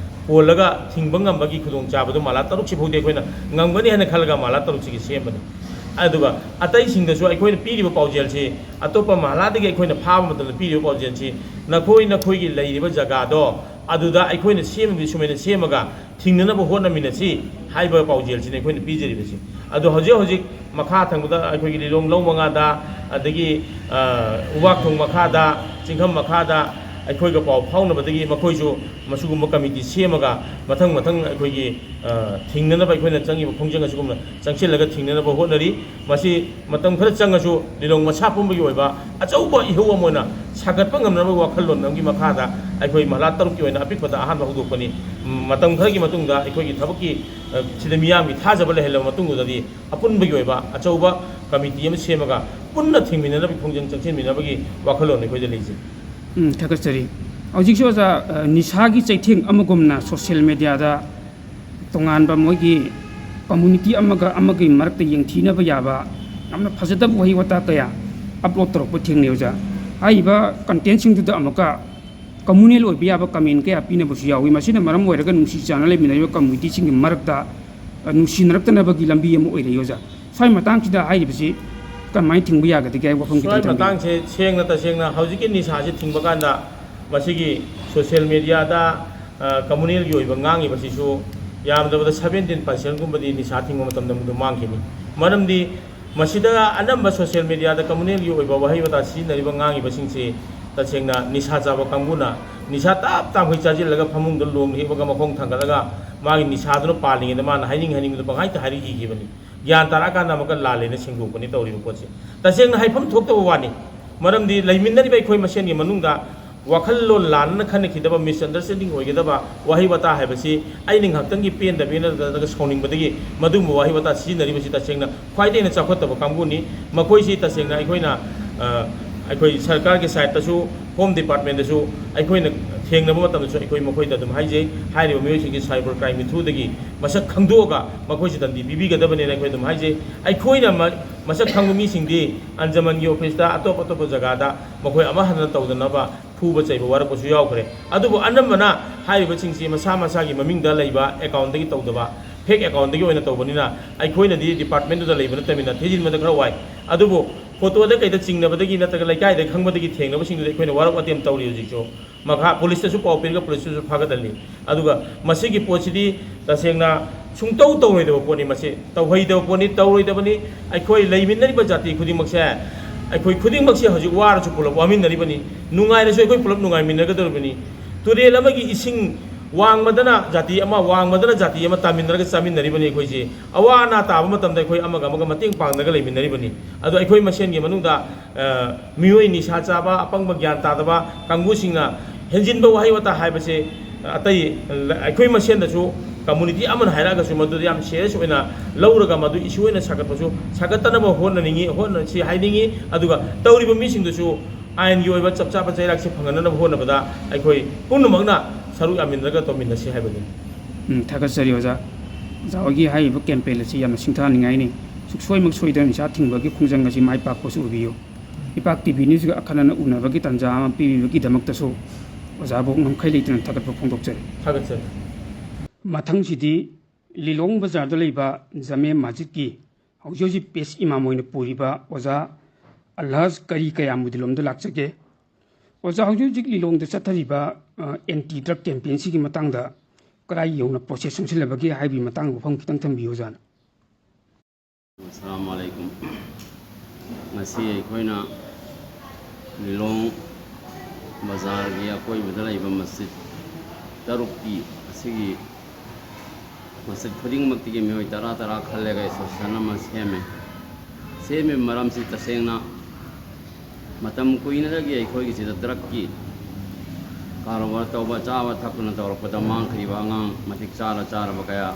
[SPEAKER 2] ꯀꯣꯜꯂꯒ ꯊꯤꯡꯕ ꯉꯝꯕꯒꯤ ꯈꯨꯗꯣꯡꯆꯥꯕꯗꯣ ꯃꯍꯜꯂꯥ ꯇꯔꯨꯛꯁꯤ ꯐꯥꯎꯗꯤ ꯑꯩꯈꯣꯏꯅ ꯉꯝꯒꯅꯤ ꯍꯥꯏꯅ ꯈꯜꯂꯒ ꯃꯍꯜꯂꯥ ꯇꯔꯨꯛꯁꯤꯒꯤ ꯁꯦꯝꯕꯅꯤ ꯑꯗꯨꯒ ꯑꯇꯩꯁꯤꯡꯗꯁꯨ ꯑꯩꯈꯣꯏꯅ ꯄꯤꯔꯤꯕ ꯄꯥꯎꯖꯦꯜꯁꯤ ꯑꯇꯣꯞꯄ ꯃꯍꯜꯂꯥꯗꯒꯤ ꯑꯩꯈꯣꯏꯅ ꯐꯥꯕ ꯃꯇꯝꯗ ꯄꯤꯔꯤꯕ ꯄꯥꯎꯖꯦꯜꯁꯤ ꯅꯈꯣꯏꯒꯤ ꯂꯩꯔꯤꯕ ꯖꯒꯥꯗꯣ ꯑꯗꯨꯗ ꯑꯩꯈꯣꯏꯅ ꯁꯦꯝꯃꯤꯕ ꯁꯨꯃꯥꯏꯅ ꯁꯦꯝꯃꯒ ꯊꯤꯡꯅꯅꯕ ꯍꯣꯠꯅꯃꯤꯟꯅꯁꯤ ꯍꯥꯏꯕ ꯄꯥꯎꯖꯦꯜꯁꯤꯅ ꯑꯩꯈꯣꯏꯅ ꯄꯤꯖꯔꯤꯕꯁꯤ ꯑꯗꯣ ꯍꯧꯖꯤꯛ ꯃꯈꯥ ꯊꯪꯕꯗ ꯑꯩꯈꯣꯏꯒꯤ ꯂꯤꯂꯣꯡ ꯂꯧ ꯃꯉꯥꯗ ꯑꯗꯒꯤ ꯎꯕꯥꯛꯊꯣꯡ ꯃꯈꯥꯗ ꯆꯤꯡꯈꯝ ꯃꯈꯥꯗ ꯑꯩꯈꯣꯏꯒ ꯄꯥꯎ ꯐꯥꯎꯅꯕꯗꯒꯤ ꯃꯈꯣꯏꯁꯨ ꯃꯁꯤꯒꯨꯝꯕ ꯀꯃꯤꯇꯤ ꯁꯦꯝꯃꯒ ꯃꯊꯪ ꯑꯩꯈꯣꯏꯒꯤ ꯊꯤꯡꯅꯅꯕ ꯑꯩꯈꯣꯏꯅ ꯆꯪꯉꯤꯕ ꯈꯣꯡꯖꯪ ꯑꯁꯤꯒꯨꯝꯅ ꯆꯪꯁꯤꯜꯂꯒ ꯊꯤꯡꯅꯅꯕ ꯍꯣꯠꯅꯔꯤ ꯃꯁꯤ ꯃꯇꯝ ꯈꯔ ꯆꯪꯉꯁꯨ ꯂꯤꯂꯣꯡ ꯃꯁꯥ ꯄꯨꯝꯕꯒꯤ ꯑꯣꯏꯕ ꯑꯆꯧꯕ ꯏꯍꯧ ꯑꯃ ꯑꯣꯏꯅ ꯁꯥꯒꯠꯄ ꯉꯝꯅꯕ ꯋꯥꯈꯜꯂꯣꯟ ꯑꯃꯒꯤ ꯃꯈꯥꯗ ꯑꯩꯈꯣꯏ ꯃꯍꯜꯂꯥ ꯇꯔꯨꯛꯀꯤ ꯑꯣꯏꯅ ꯑꯄꯤꯛꯄꯗ ꯑꯍꯥꯟꯕ ꯍꯧꯗꯣꯛꯄꯅꯤ ꯃꯇꯝ ꯈꯔꯒꯤ ꯃꯇꯨꯡꯗ ꯑꯩꯈꯣꯏꯒꯤ ꯊꯕꯛꯀꯤ ꯁꯤꯗ ꯃꯤꯌꯥꯝꯒꯤ ꯊꯥꯖꯕ ꯂꯩꯍꯜꯂꯕ ꯃꯇꯨꯡꯗꯗꯤ ꯑꯄꯨꯟꯕꯒꯤ ꯑꯣꯏꯕ ꯑꯆꯧꯕ ꯀꯃꯤꯇꯤ ꯑꯃ ꯁꯦꯝꯃꯒ ꯄꯨꯟꯅ ꯊꯤꯡꯃꯤꯟꯅꯅꯕ ꯈꯣꯡꯖꯪ ꯆꯪꯁꯤꯟꯃꯤꯟꯅꯕꯒꯤ ꯋꯥꯈꯜꯂꯣꯟ ꯑꯩꯈꯣꯏꯗ ꯂꯩꯖꯩ
[SPEAKER 3] ꯊꯥꯒꯠꯆꯔꯤ ꯍꯧꯖꯤꯛꯁꯨ ꯑꯣꯖꯥ ꯅꯤꯁꯥꯒꯤ ꯆꯩꯊꯦꯡ ꯑꯃꯒꯨꯝꯅ ꯁꯣꯁꯤꯌꯦꯜ ꯃꯦꯗꯤꯌꯥꯗ ꯇꯣꯉꯥꯟꯕ ꯃꯣꯏꯒꯤ ꯀꯝꯃꯨꯅꯤꯇꯤ ꯑꯃꯒꯤ ꯃꯔꯛꯇ ꯌꯦꯡꯊꯤꯅꯕ ꯌꯥꯕ ꯌꯥꯝꯅ ꯐꯖꯗꯕ ꯋꯥꯍꯩ ꯋꯥꯇꯥ ꯀꯌꯥ ꯑꯞꯂꯣꯗ ꯇꯧꯔꯛꯄ ꯊꯦꯡꯅꯩ ꯑꯣꯖꯥ ꯍꯥꯏꯔꯤꯕ ꯀꯟꯇꯦꯟꯁꯤꯡꯗꯨꯗ ꯑꯃꯨꯛꯀ ꯀꯝꯃꯨꯅꯦꯜ ꯑꯣꯏꯕ ꯌꯥꯕ ꯀꯃꯦꯟ ꯀꯌꯥ ꯄꯤꯅꯕꯁꯨ ꯌꯥꯎꯏ ꯃꯁꯤꯅ ꯃꯔꯝ ꯑꯣꯏꯔꯒ ꯅꯨꯡꯁꯤ ꯆꯥꯟꯅ ꯂꯩꯃꯤꯟꯅꯔꯤꯕ ꯀꯝꯃꯨꯅꯤꯇꯤꯁꯤꯡꯒꯤ ꯃꯔꯛꯇ ꯅꯨꯡꯁꯤꯅꯔꯛꯇꯅꯕꯒꯤ ꯂꯝꯕꯤ ꯑꯃ ꯑꯣꯏꯔꯛꯏ ꯑꯣꯖꯥ ꯁ꯭ꯋꯥꯏ ꯃꯇꯥꯡꯁꯤꯗ ꯍꯥꯏꯔꯤꯕꯁꯤ ꯀꯃꯥꯏꯅ ꯊꯤꯡꯕ ꯌꯥꯒꯗꯒꯦ ꯍꯥꯏꯕ ꯋꯥꯐꯝ
[SPEAKER 2] ꯁ꯭ꯋꯥꯏ ꯃꯇꯥꯡꯁꯦ ꯁꯦꯡꯅ ꯇꯁꯦꯡꯅ ꯍꯧꯖꯤꯛꯀꯤ ꯅꯤꯁꯥꯁꯤ ꯊꯤꯡꯕ ꯀꯥꯟꯗ ꯃꯁꯤꯒꯤ ꯁꯣꯁꯤꯌꯦꯜ ꯃꯦꯗꯤꯌꯥꯗ ꯀꯝꯃꯨꯅꯦꯜꯒꯤ ꯑꯣꯏꯕ ꯉꯥꯡꯉꯤꯕꯁꯤꯁꯨ ꯌꯥꯝꯗꯕꯗ 17% ꯅꯤꯁꯥ ꯊꯤꯡꯕ ꯃꯇꯝꯗ ꯃꯗꯨ ꯃꯥꯡꯈꯤꯅꯤ ꯃꯔꯝꯗꯤ ꯃꯁꯤꯗ ꯑꯅꯝꯕ ꯁꯣꯁꯤꯌꯦꯜ ꯃꯦꯗꯤꯌꯥꯗ ꯀꯝꯃꯨꯅꯦꯜꯒꯤ ꯑꯣꯏꯕ ꯋꯥꯍꯩ ꯋꯥꯇꯥ ꯁꯤꯖꯤꯟꯅꯔꯤꯕ ꯉꯥꯡꯉꯤꯕꯁꯤꯡꯁꯤ ꯇꯁꯦꯡꯅ ꯅꯤꯁꯥ ꯆꯥꯕ ꯀꯥꯡꯕꯨꯅ ꯅꯤꯁꯥ ꯇꯥꯞꯈꯣꯏ ꯆꯥꯁꯤꯜꯂꯒ ꯐꯃꯨꯡꯗ ꯂꯣꯡ ꯍꯤꯞꯄꯒ ꯃꯈꯣꯡ ꯊꯥꯡꯒꯠꯂꯒ ꯃꯥꯒꯤ ꯅꯤꯁꯥꯗꯨꯅ ꯄꯥꯜꯂꯤꯉꯩꯗ ꯃꯥꯅ ꯍꯥꯏꯅꯤꯡꯕꯗꯣ ꯄꯪꯍꯥꯏꯇ ꯍꯥꯏꯔꯛꯈꯤꯕꯅꯤ ꯒ꯭ꯌꯥꯟ ꯇꯥꯔꯛꯑꯀꯥꯟꯗ ꯑꯃꯨꯛꯀ ꯂꯥꯜꯂꯦꯅ ꯁꯦꯡꯗꯣꯛꯄꯅꯤ ꯇꯧꯔꯤꯕ ꯄꯣꯠꯁꯦ ꯇꯁꯦꯡꯅ ꯍꯥꯏꯐꯝ ꯊꯣꯛꯇꯕ ꯋꯥꯅꯤ ꯃꯔꯝꯗꯤ ꯂꯩꯃꯤꯟꯅꯔꯤꯕ ꯑꯩꯈꯣꯏ ꯃꯁꯦꯟꯒꯤ ꯃꯅꯨꯡꯗ ꯋꯥꯈꯜꯂꯣꯟ ꯂꯥꯟꯅ ꯈꯟꯅꯈꯤꯗꯕ ꯃꯤꯁꯑꯟꯗꯔꯁꯇꯦꯟꯗꯤꯡ ꯑꯣꯏꯒꯗꯕ ꯋꯥꯍꯩ ꯋꯥꯇꯥ ꯍꯥꯏꯕꯁꯤ ꯑꯩꯅ ꯉꯥꯛꯇꯪꯒꯤ ꯄꯦꯟꯗꯕꯤ ꯅꯠꯇ꯭ꯔꯒ ꯁꯥꯎꯅꯤꯡꯕꯗꯒꯤ ꯃꯗꯨꯒꯨꯝꯕ ꯋꯥꯍꯩ ꯋꯥꯇꯥ ꯁꯤꯖꯤꯟꯅꯔꯤꯕꯁꯤ ꯇꯁꯦꯡꯅ ꯈ꯭ꯋꯥꯏꯗꯒꯤ ꯆꯥꯎꯈꯠꯇꯕ ꯀꯥꯡꯕꯨꯅꯤ ꯃꯈꯣꯏꯁꯤ ꯇꯁꯦꯡꯅ ꯑꯩꯈꯣꯏ ꯁꯔꯀꯥꯔꯒꯤ ꯁꯥꯏꯠꯇꯁꯨ ꯍꯣꯝ ꯗꯤꯄꯥꯔꯠꯃꯦꯟꯇꯁꯨ ꯑꯩꯈꯣꯏꯅ ꯊꯦꯡꯅꯕ ꯃꯇꯝꯗꯁꯨ ꯑꯩꯈꯣꯏ ꯃꯈꯣꯏꯗ ꯑꯗꯨꯝ ꯍꯥꯏꯖꯩ ꯍꯥꯏꯔꯤꯕ ꯃꯤꯑꯣꯏꯁꯤꯡꯒꯤ ꯁꯥꯏꯕꯔ ꯀ꯭ꯔꯥꯏꯝꯒꯤ ꯊ꯭ꯔꯨꯗꯒꯤ ꯃꯁꯛ ꯈꯪꯗꯣꯛꯑꯒ ꯃꯈꯣꯏꯁꯤ ꯗꯟꯗꯤ ꯄꯤꯕꯤꯒꯗꯕꯅꯦꯅ ꯑꯩꯈꯣꯏ ꯑꯗꯨꯝ ꯍꯥꯏꯖꯩ ꯑꯩꯈꯣꯏꯅ ꯃꯁꯛ ꯈꯪꯕ ꯃꯤꯁꯤꯡꯗꯤ ꯑꯟꯖꯃꯟꯒꯤ ꯑꯣꯐꯤꯁꯇ ꯑꯇꯣꯞꯄ ꯖꯒꯥꯗ ꯃꯈꯣꯏ ꯑꯃ ꯍꯟꯅ ꯇꯧꯗꯅꯕ ꯐꯨꯕ ꯆꯩꯕ ꯋꯥꯔꯛꯄꯁꯨ ꯌꯥꯎꯈ꯭ꯔꯦ ꯑꯗꯨꯕꯨ ꯑꯅꯝꯕꯅ ꯍꯥꯏꯔꯤꯕꯁꯤꯡꯁꯤ ꯃꯁꯥꯒꯤ ꯃꯃꯤꯡꯗ ꯂꯩꯕ ꯑꯦꯀꯥꯎꯟꯗꯒꯤ ꯇꯧꯗꯕ ꯐꯦꯛ ꯑꯦꯀꯥꯎꯟꯗꯒꯤ ꯑꯣꯏꯅ ꯇꯧꯕꯅꯤꯅ ꯑꯩꯈꯣꯏꯅꯗꯤ ꯗꯤꯄꯥꯔꯠꯃꯦꯟꯇꯨꯗ ꯂꯩꯕ ꯅꯠꯇꯕꯅꯤꯅ ꯊꯤꯖꯤꯟꯕꯗ ꯈꯔ ꯋꯥꯏ ꯑꯗꯨꯕꯨ ꯐꯣꯇꯣꯗ ꯀꯩꯗ ꯆꯤꯡꯅꯕꯗꯒꯤ ꯅꯠꯇ꯭ꯔꯒ ꯂꯩꯀꯥꯏꯗ ꯈꯪꯕꯗꯒꯤ ꯊꯦꯡꯅꯕꯁꯤꯡꯗꯨꯗꯤ ꯑꯩꯈꯣꯏꯅ ꯋꯥꯔꯛ ꯋꯥꯇꯦꯝ ꯇꯧꯔꯤ ꯍꯧꯖꯤꯛꯁꯨ ꯃꯈꯥ ꯄꯨꯂꯤꯁꯇꯁꯨ ꯄꯥꯎ ꯄꯤꯔꯒ ꯄꯨꯂꯤꯁꯇꯁꯨ ꯐꯥꯒꯠꯍꯜꯂꯤ ꯑꯗꯨꯒ ꯃꯁꯤꯒꯤ ꯄꯣꯠꯁꯤꯗꯤ ꯇꯁꯦꯡꯅ ꯁꯨꯡꯇꯧ ꯇꯧꯔꯣꯏꯗꯕ ꯄꯣꯠꯅꯤ ꯃꯁꯤ ꯇꯧꯍꯩꯗꯕ ꯄꯣꯠꯅꯤ ꯇꯧꯔꯣꯏꯗꯕꯅꯤ ꯑꯩꯈꯣꯏ ꯂꯩꯃꯤꯟꯅꯔꯤꯕ ꯖꯥꯇꯤ ꯈꯨꯗꯤꯡꯃꯛꯁꯦ ꯑꯩꯈꯣꯏ ꯈꯨꯗꯤꯡꯃꯛꯁꯦ ꯍꯧꯖꯤꯛ ꯋꯥꯔꯁꯨ ꯄꯨꯂꯞ ꯋꯥꯃꯤꯟꯅꯔꯤꯕꯅꯤ ꯅꯨꯡꯉꯥꯏꯔꯁꯨ ꯑꯩꯈꯣꯏ ꯄꯨꯂꯞ ꯅꯨꯡꯉꯥꯏꯃꯤꯟꯅꯒꯗꯧꯔꯤꯕꯅꯤ ꯇꯨꯔꯦꯜ ꯑꯃꯒꯤ ꯏꯁꯤꯡ ꯋꯥꯡꯃꯗꯅ ꯖꯥꯇꯤ ꯑꯃ ꯋꯥꯡꯃꯗꯅ ꯖꯥꯇꯤ ꯑꯃ ꯇꯥꯃꯤꯟꯅꯔꯒ ꯆꯥꯃꯤꯟꯅꯔꯤꯕꯅꯤ ꯑꯩꯈꯣꯏꯁꯤ ꯑꯋꯥ ꯑꯅꯥ ꯇꯥꯕ ꯃꯇꯝꯗ ꯑꯩꯈꯣꯏ ꯑꯃꯒ ꯑꯃꯒ ꯃꯇꯦꯡ ꯄꯥꯡꯅꯒ ꯂꯩꯃꯤꯟꯅꯔꯤꯕꯅꯤ ꯑꯗꯣ ꯑꯩꯈꯣꯏ ꯃꯁꯦꯟꯒꯤ ꯃꯅꯨꯡꯗ ꯃꯤꯑꯣꯏ ꯅꯤꯁꯥ ꯆꯥꯕ ꯑꯄꯪꯕ ꯒ꯭ꯌꯥꯟ ꯇꯥꯗꯕ ꯀꯥꯡꯕꯨꯁꯤꯡꯅ ꯍꯦꯟꯖꯤꯟꯕ ꯋꯥꯍꯩ ꯋꯥꯇꯥ ꯍꯥꯏꯕꯁꯦ ꯑꯇꯩ ꯑꯩꯈꯣꯏ ꯃꯁꯦꯟꯗꯁꯨ ꯀꯝꯃꯨꯅꯤꯇꯤ ꯑꯃꯅ ꯍꯥꯏꯔꯛꯑꯒꯁꯨ ꯃꯗꯨꯗ ꯌꯥꯝ ꯁꯤꯔꯤꯌꯁ ꯑꯣꯏꯅ ꯂꯧꯔꯒ ꯃꯗꯨ ꯏꯁꯨ ꯑꯣꯏꯅ ꯁꯥꯒꯠꯇꯅꯕ ꯍꯣꯠꯅꯁꯤ ꯍꯥꯏꯅꯤꯡꯉꯤ ꯑꯗꯨꯒ ꯇꯧꯔꯤꯕ ꯃꯤꯁꯤꯡꯗꯨꯁꯨ ꯑꯥꯏꯟꯒꯤ ꯑꯣꯏꯕ ꯆꯞ ꯆꯥꯕ ꯆꯩꯔꯥꯛꯁꯦ ꯐꯪꯍꯟꯅꯕ ꯍꯣꯠꯅꯕꯗ ꯑꯩꯈꯣꯏ ꯄꯨꯝꯅꯃꯛꯅ ꯁꯔꯨꯛ ꯌꯥꯃꯤꯟꯅꯔꯒ ꯇꯧꯃꯤꯟꯅꯁꯤ ꯍꯥꯏꯕꯅꯤ
[SPEAKER 3] ꯊꯥꯒꯠꯆꯔꯤ ꯑꯣꯖꯥ ꯑꯣꯖꯥ ꯍꯣꯏꯒꯤ ꯍꯥꯏꯔꯤꯕ ꯀꯦꯝꯄꯦꯟ ꯑꯁꯤ ꯌꯥꯝꯅ ꯁꯤꯡꯊꯥꯅꯤꯡꯉꯥꯏꯅꯤ ꯁꯨꯡꯁꯣꯏꯃꯛ ꯁꯣꯏꯗꯅ ꯅꯤꯁꯥ ꯊꯤꯡꯕꯒꯤ ꯈꯣꯡꯖꯪ ꯑꯁꯤ ꯃꯥꯏ ꯄꯥꯛꯄꯁꯨ ꯑꯣꯏꯕꯤꯌꯨ ꯏꯄꯥꯛ ꯇꯤꯚꯤ ꯅ꯭ꯌꯨꯁꯒ ꯑꯈꯟꯅꯅ ꯎꯅꯕꯒꯤ ꯇꯥꯟꯖꯥ ꯑꯃ ꯄꯤꯕꯤꯕꯒꯤꯗꯃꯛꯇꯁꯨ ꯑꯣꯖꯥꯕꯨ ꯉꯝꯈꯩ ꯂꯩꯇꯅ ꯊꯥꯒꯠꯄ ꯐꯣꯡꯗꯣꯛꯆꯔꯤ
[SPEAKER 2] ꯊꯥꯒꯠꯆꯔꯤ
[SPEAKER 3] ꯃꯊꯪꯁꯤꯗꯤ ꯂꯤꯂꯣꯡ ꯕꯖꯥꯔꯗ ꯂꯩꯕ ꯖꯥꯃꯦ ꯃꯁꯖꯤꯗꯀꯤ ꯍꯧꯖꯤꯛ ꯍꯧꯖꯤꯛ ꯄꯦꯁ ꯏꯃꯥꯝ ꯑꯣꯏꯅ ꯄꯨꯔꯤꯕ ꯑꯣꯖꯥ ꯑꯜꯍꯥꯖ ꯀꯔꯤ ꯀꯌꯥꯃꯨꯗꯤꯂꯣꯝꯗ ꯂꯥꯛꯆꯒꯦ ꯑꯣꯖꯥ ꯍꯧꯖꯤꯛ ꯍꯧꯖꯤꯛ ꯂꯤꯂꯣꯡꯗ ꯆꯠꯊꯔꯤꯕ ꯑꯦꯟꯇꯤ ꯗ꯭ꯔꯒ ꯀꯦꯝꯄꯦꯟꯁꯤꯒꯤ ꯃꯇꯥꯡꯗ ꯀꯗꯥꯏ ꯌꯧꯅ ꯄ꯭ꯔꯣꯁꯦꯁ ꯆꯪꯁꯤꯜꯂꯕꯒꯦ ꯍꯥꯏꯕꯒꯤ ꯃꯇꯥꯡꯗ ꯋꯥꯐꯝ ꯈꯤꯇꯪ ꯊꯝꯕꯤꯌꯨ ꯑꯣꯖꯥꯅ
[SPEAKER 1] ꯑꯁꯁꯂꯥꯃꯨ ꯑꯂꯩꯀꯨꯝ ꯉꯁꯤ ꯑꯩꯈꯣꯏꯅ ꯂꯤꯂꯣꯡ ꯕꯖꯥꯔꯒꯤ ꯑꯀꯣꯏꯕꯗ ꯂꯩꯕ ꯃꯁꯖꯤꯗ ꯇꯔꯨꯛꯀꯤ ꯑꯁꯤꯒꯤ ꯃꯁꯖꯤꯗ ꯈꯨꯗꯤꯡꯃꯛꯇꯒꯤ ꯃꯤꯑꯣꯏ ꯇꯔꯥ ꯈꯜꯂꯒ ꯑꯦꯁꯣꯁꯤꯌꯦꯁꯟ ꯑꯃ ꯁꯦꯝꯃꯤꯕ ꯃꯔꯝꯁꯤ ꯇꯁꯦꯡꯅ ꯃꯇꯝ ꯀꯨꯏꯅꯗꯒꯤ ꯑꯩꯈꯣꯏꯒꯤꯁꯤꯗ ꯗ꯭ꯔꯒꯀꯤ ꯀꯥꯔꯣꯕꯥꯔ ꯇꯧꯕ ꯆꯥꯕ ꯊꯛꯇꯨꯅ ꯇꯧꯔꯛꯄꯗ ꯃꯥꯡꯈ꯭ꯔꯤꯕ ꯑꯉꯥꯡ ꯃꯇꯤꯛ ꯆꯥꯔꯕ ꯀꯌꯥ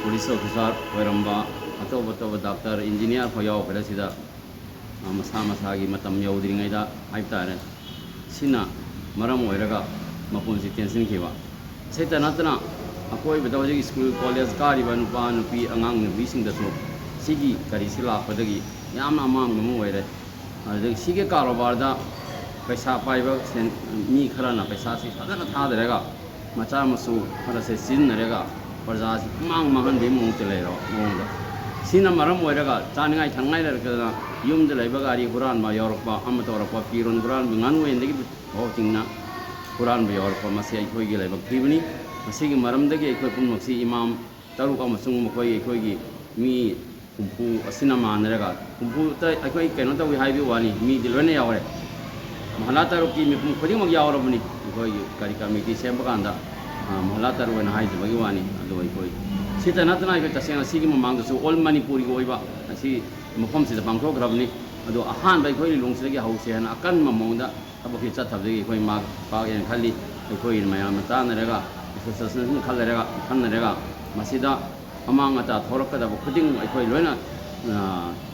[SPEAKER 1] ꯄꯨꯂꯤꯁ ꯑꯣꯐꯤꯁꯥꯔ ꯑꯣꯏꯔꯝꯕ ꯑꯇꯣꯞ ꯑꯇꯣꯞꯄ ꯗꯥꯛꯇꯔ ꯏꯟꯖꯤꯅꯤꯌꯥꯔ ꯐꯥꯎ ꯌꯥꯎꯈ꯭ꯔꯦ ꯁꯤꯗ ꯃꯁꯥ ꯃꯁꯥꯒꯤ ꯃꯇꯝ ꯌꯧꯗ꯭ꯔꯤꯉꯩꯗ ꯍꯥꯏꯕ ꯇꯥꯔꯦ ꯁꯤꯅ ꯃꯔꯝ ꯑꯣꯏꯔꯒ ꯃꯄꯨꯟꯁꯤ ꯇꯦꯟꯁꯤꯟꯈꯤꯕ ꯁꯤꯇ ꯅꯠꯇꯅ ꯑꯀꯣꯏꯕꯗ ꯍꯧꯖꯤꯛ ꯁ꯭ꯀꯨꯜ ꯀꯣꯂꯦꯖ ꯀꯥꯔꯤꯕ ꯅꯨꯄꯥ ꯅꯨꯄꯤ ꯑꯉꯥꯡ ꯅꯨꯄꯤꯁꯤꯡꯗꯁꯨ ꯁꯤꯒꯤ ꯀꯔꯤꯁꯤ ꯂꯥꯛꯄꯗꯒꯤ ꯌꯥꯝꯅ ꯑꯃꯥꯡꯕ ꯑꯃ ꯑꯣꯏꯔꯦ ꯑꯗꯨꯗꯒꯤ ꯁꯤꯒꯤ ꯀꯥꯔꯣꯕꯥꯔꯗ ꯄꯩꯁꯥ ꯄꯥꯏꯕ ꯃꯤ ꯈꯔꯅ ꯄꯩꯁꯥꯁꯤ ꯐꯖꯅ ꯊꯥꯗꯔꯒ ꯃꯆꯥ ꯃꯁꯨ ꯈꯔꯁꯦ ꯁꯤꯖꯤꯟꯅꯔꯒ ꯄ꯭ꯔꯖꯥꯁꯤ ꯃꯥꯡꯍꯟꯕꯒꯤ ꯃꯑꯣꯡꯗ ꯁꯤꯅ ꯃꯔꯝ ꯑꯣꯏꯔꯒ ꯆꯥꯅꯤꯡꯉꯥꯏ ꯊꯛꯅꯤꯡꯉꯥꯏ ꯂꯩꯔꯛꯇꯗꯅ ꯌꯨꯝꯗ ꯂꯩꯕ ꯒꯥꯔꯤ ꯍꯨꯔꯥꯟꯕ ꯌꯥꯎꯔꯛꯄ ꯑꯃ ꯇꯧꯔꯛꯄ ꯐꯤꯔꯣꯟ ꯍꯨꯔꯥꯟꯕ ꯉꯥꯅꯨ ꯌꯦꯟꯗꯒꯤ ꯐꯥꯎ ꯆꯤꯡꯅ ꯍꯨꯔꯥꯟꯕ ꯌꯥꯎꯔꯛꯄ ꯃꯁꯤ ꯑꯩꯈꯣꯏꯒꯤ ꯂꯥꯏꯕꯛ ꯊꯤꯕꯅꯤ ꯃꯁꯤꯒꯤ ꯃꯔꯝꯗꯒꯤ ꯑꯩꯈꯣꯏ ꯄꯨꯝꯅꯃꯛꯁꯤ ꯏꯃꯥꯝ ꯇꯔꯨꯛ ꯑꯃꯁꯨꯡ ꯑꯩꯈꯣꯏꯒꯤ ꯃꯤ ꯍꯨꯝꯐꯨ ꯑꯁꯤꯅ ꯃꯥꯟꯅꯔꯒ ꯍꯨꯝꯐꯨꯇ ꯑꯩꯈꯣꯏ ꯀꯩꯅꯣ ꯇꯧꯏ ꯍꯥꯏꯕꯒꯤ ꯋꯥꯅꯤ ꯃꯤꯗꯤ ꯂꯣꯏꯅ ꯌꯥꯎꯔꯦ ꯃꯍꯜꯂꯥ ꯇꯔꯨꯛꯀꯤ ꯃꯤꯄꯨꯝ ꯈꯨꯗꯤꯡꯃꯛ ꯌꯥꯎꯔꯕꯅꯤ ꯑꯩꯈꯣꯏꯒꯤ ꯀꯔꯤ ꯀꯃꯤꯇꯤ ꯁꯦꯝꯕ ꯀꯥꯟꯗ ꯃꯍꯜꯂꯥ ꯇꯔꯨꯛ ꯑꯣꯏꯅ ꯍꯥꯏꯖꯕꯒꯤ ꯋꯥꯅꯤ ꯑꯗꯨ ꯑꯩꯈꯣꯏ ꯁꯤꯇ ꯅꯠꯇꯅ ꯑꯩꯈꯣꯏ ꯇꯁꯦꯡꯅ ꯁꯤꯒꯤ ꯃꯃꯥꯡꯗꯁꯨ ꯑꯣꯜ ꯃꯅꯤꯄꯨꯔꯒꯤ ꯑꯣꯏꯕ ꯑꯁꯤ ꯃꯐꯝꯁꯤꯗ ꯄꯥꯡꯊꯣꯛꯈ꯭ꯔꯕꯅꯤ ꯑꯗꯣ ꯑꯍꯥꯟꯕ ꯑꯩꯈꯣꯏ ꯂꯤꯂꯣꯡꯁꯤꯗꯒꯤ ꯍꯧꯁꯦ ꯍꯥꯏꯅ ꯑꯀꯟꯕ ꯃꯑꯣꯡꯗ ꯊꯕꯛꯁꯤ ꯆꯠꯊꯕꯗꯒꯤ ꯑꯩꯈꯣꯏ ꯃꯥꯛ ꯄꯥꯛꯑꯦꯅ ꯈꯜꯂꯤ ꯑꯩꯈꯣꯏ ꯃꯌꯥꯝꯅ ꯇꯥꯟꯅꯔꯒ ꯑꯦꯁꯣꯁꯤꯌꯦꯁꯟ ꯈꯜꯂꯔꯒ ꯃꯁꯤꯗ ꯑꯃꯥꯡ ꯑꯇꯥ ꯊꯣꯛꯂꯛꯀꯗꯕ ꯈꯨꯗꯤꯡꯃꯛ ꯑꯩꯈꯣꯏ ꯂꯣꯏꯅ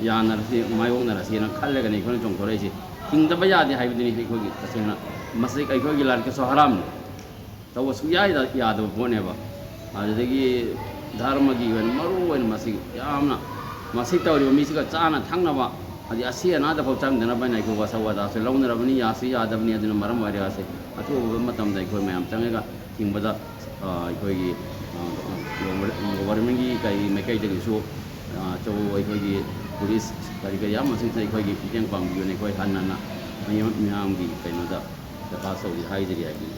[SPEAKER 1] ꯌꯥꯅꯔꯁꯤ ꯃꯥꯌꯣꯛꯅꯔꯁꯤꯅ ꯈꯜꯂꯒꯅꯤ ꯑꯩꯈꯣꯏꯅ ꯆꯣꯡꯊꯣꯔꯛꯏꯁꯤ ꯍꯤꯡꯗꯕ ꯌꯥꯗꯦ ꯍꯥꯏꯕꯗꯨꯅꯤ ꯑꯩꯈꯣꯏꯒꯤ ꯇꯁꯦꯡꯅ ꯃꯁꯤ ꯑꯩꯈꯣꯏꯒꯤ ꯂꯥꯏꯔꯤꯛꯇꯁꯨ ꯍꯔꯥꯝꯅꯤ ꯇꯧꯕ ꯁꯨꯡꯌꯥ ꯌꯥꯗꯕ ꯄꯣꯠꯅꯦꯕ ꯑꯗꯨꯗꯒꯤ ꯙꯔꯃꯒꯤ ꯑꯣꯏꯅ ꯃꯔꯨ ꯑꯣꯏꯅ ꯃꯁꯤ ꯌꯥꯝꯅ ꯃꯁꯤ ꯇꯧꯔꯤꯕ ꯃꯤꯁꯤꯒ ꯆꯥꯅ ꯊꯛꯅꯕ ꯍꯥꯏꯗꯤ ꯑꯁꯤ ꯑꯅꯥꯗꯐꯥꯎ ꯆꯪꯗꯅꯕ ꯍꯥꯏꯅ ꯑꯩꯈꯣꯏ ꯋꯥꯁꯛ ꯋꯥꯗꯥꯁꯨ ꯂꯧꯅꯔꯕꯅꯤ ꯌꯥꯁꯨ ꯌꯥꯗꯕꯅꯤ ꯑꯗꯨꯅ ꯃꯔꯝ ꯑꯣꯏꯔꯒ ꯑꯊꯨꯕ ꯃꯇꯝꯗ ꯑꯩꯈꯣই ꯃꯌꯥꯝ ꯆꯪꯉꯒ ꯊꯤꯡꯕꯗ ꯑꯩꯈꯣꯏꯒꯤ ꯒꯣꯕꯔꯃꯦꯟꯒꯤ ꯀꯔꯤ ꯃꯥꯏꯀꯩꯗꯒꯤꯁꯨ ꯑꯆꯧꯕ ꯑꯩꯈꯣꯏꯒꯤ ꯄꯨꯂꯤꯁ ꯀꯔꯤ ꯑꯃꯁꯨꯡ ꯑꯩꯈꯣꯏꯒꯤ ꯃꯇꯦꯡ ꯄꯥꯡꯕꯤꯌꯨꯅ ꯑꯩꯈꯣꯏ ꯍꯟꯅ ꯃꯤꯌꯥꯝꯒꯤ ꯀꯩꯅꯣꯗ ꯗꯔꯈꯥꯁ ꯇꯧꯖꯩ ꯍꯥꯏꯖꯔꯤ ꯍꯥꯏꯕꯅꯤ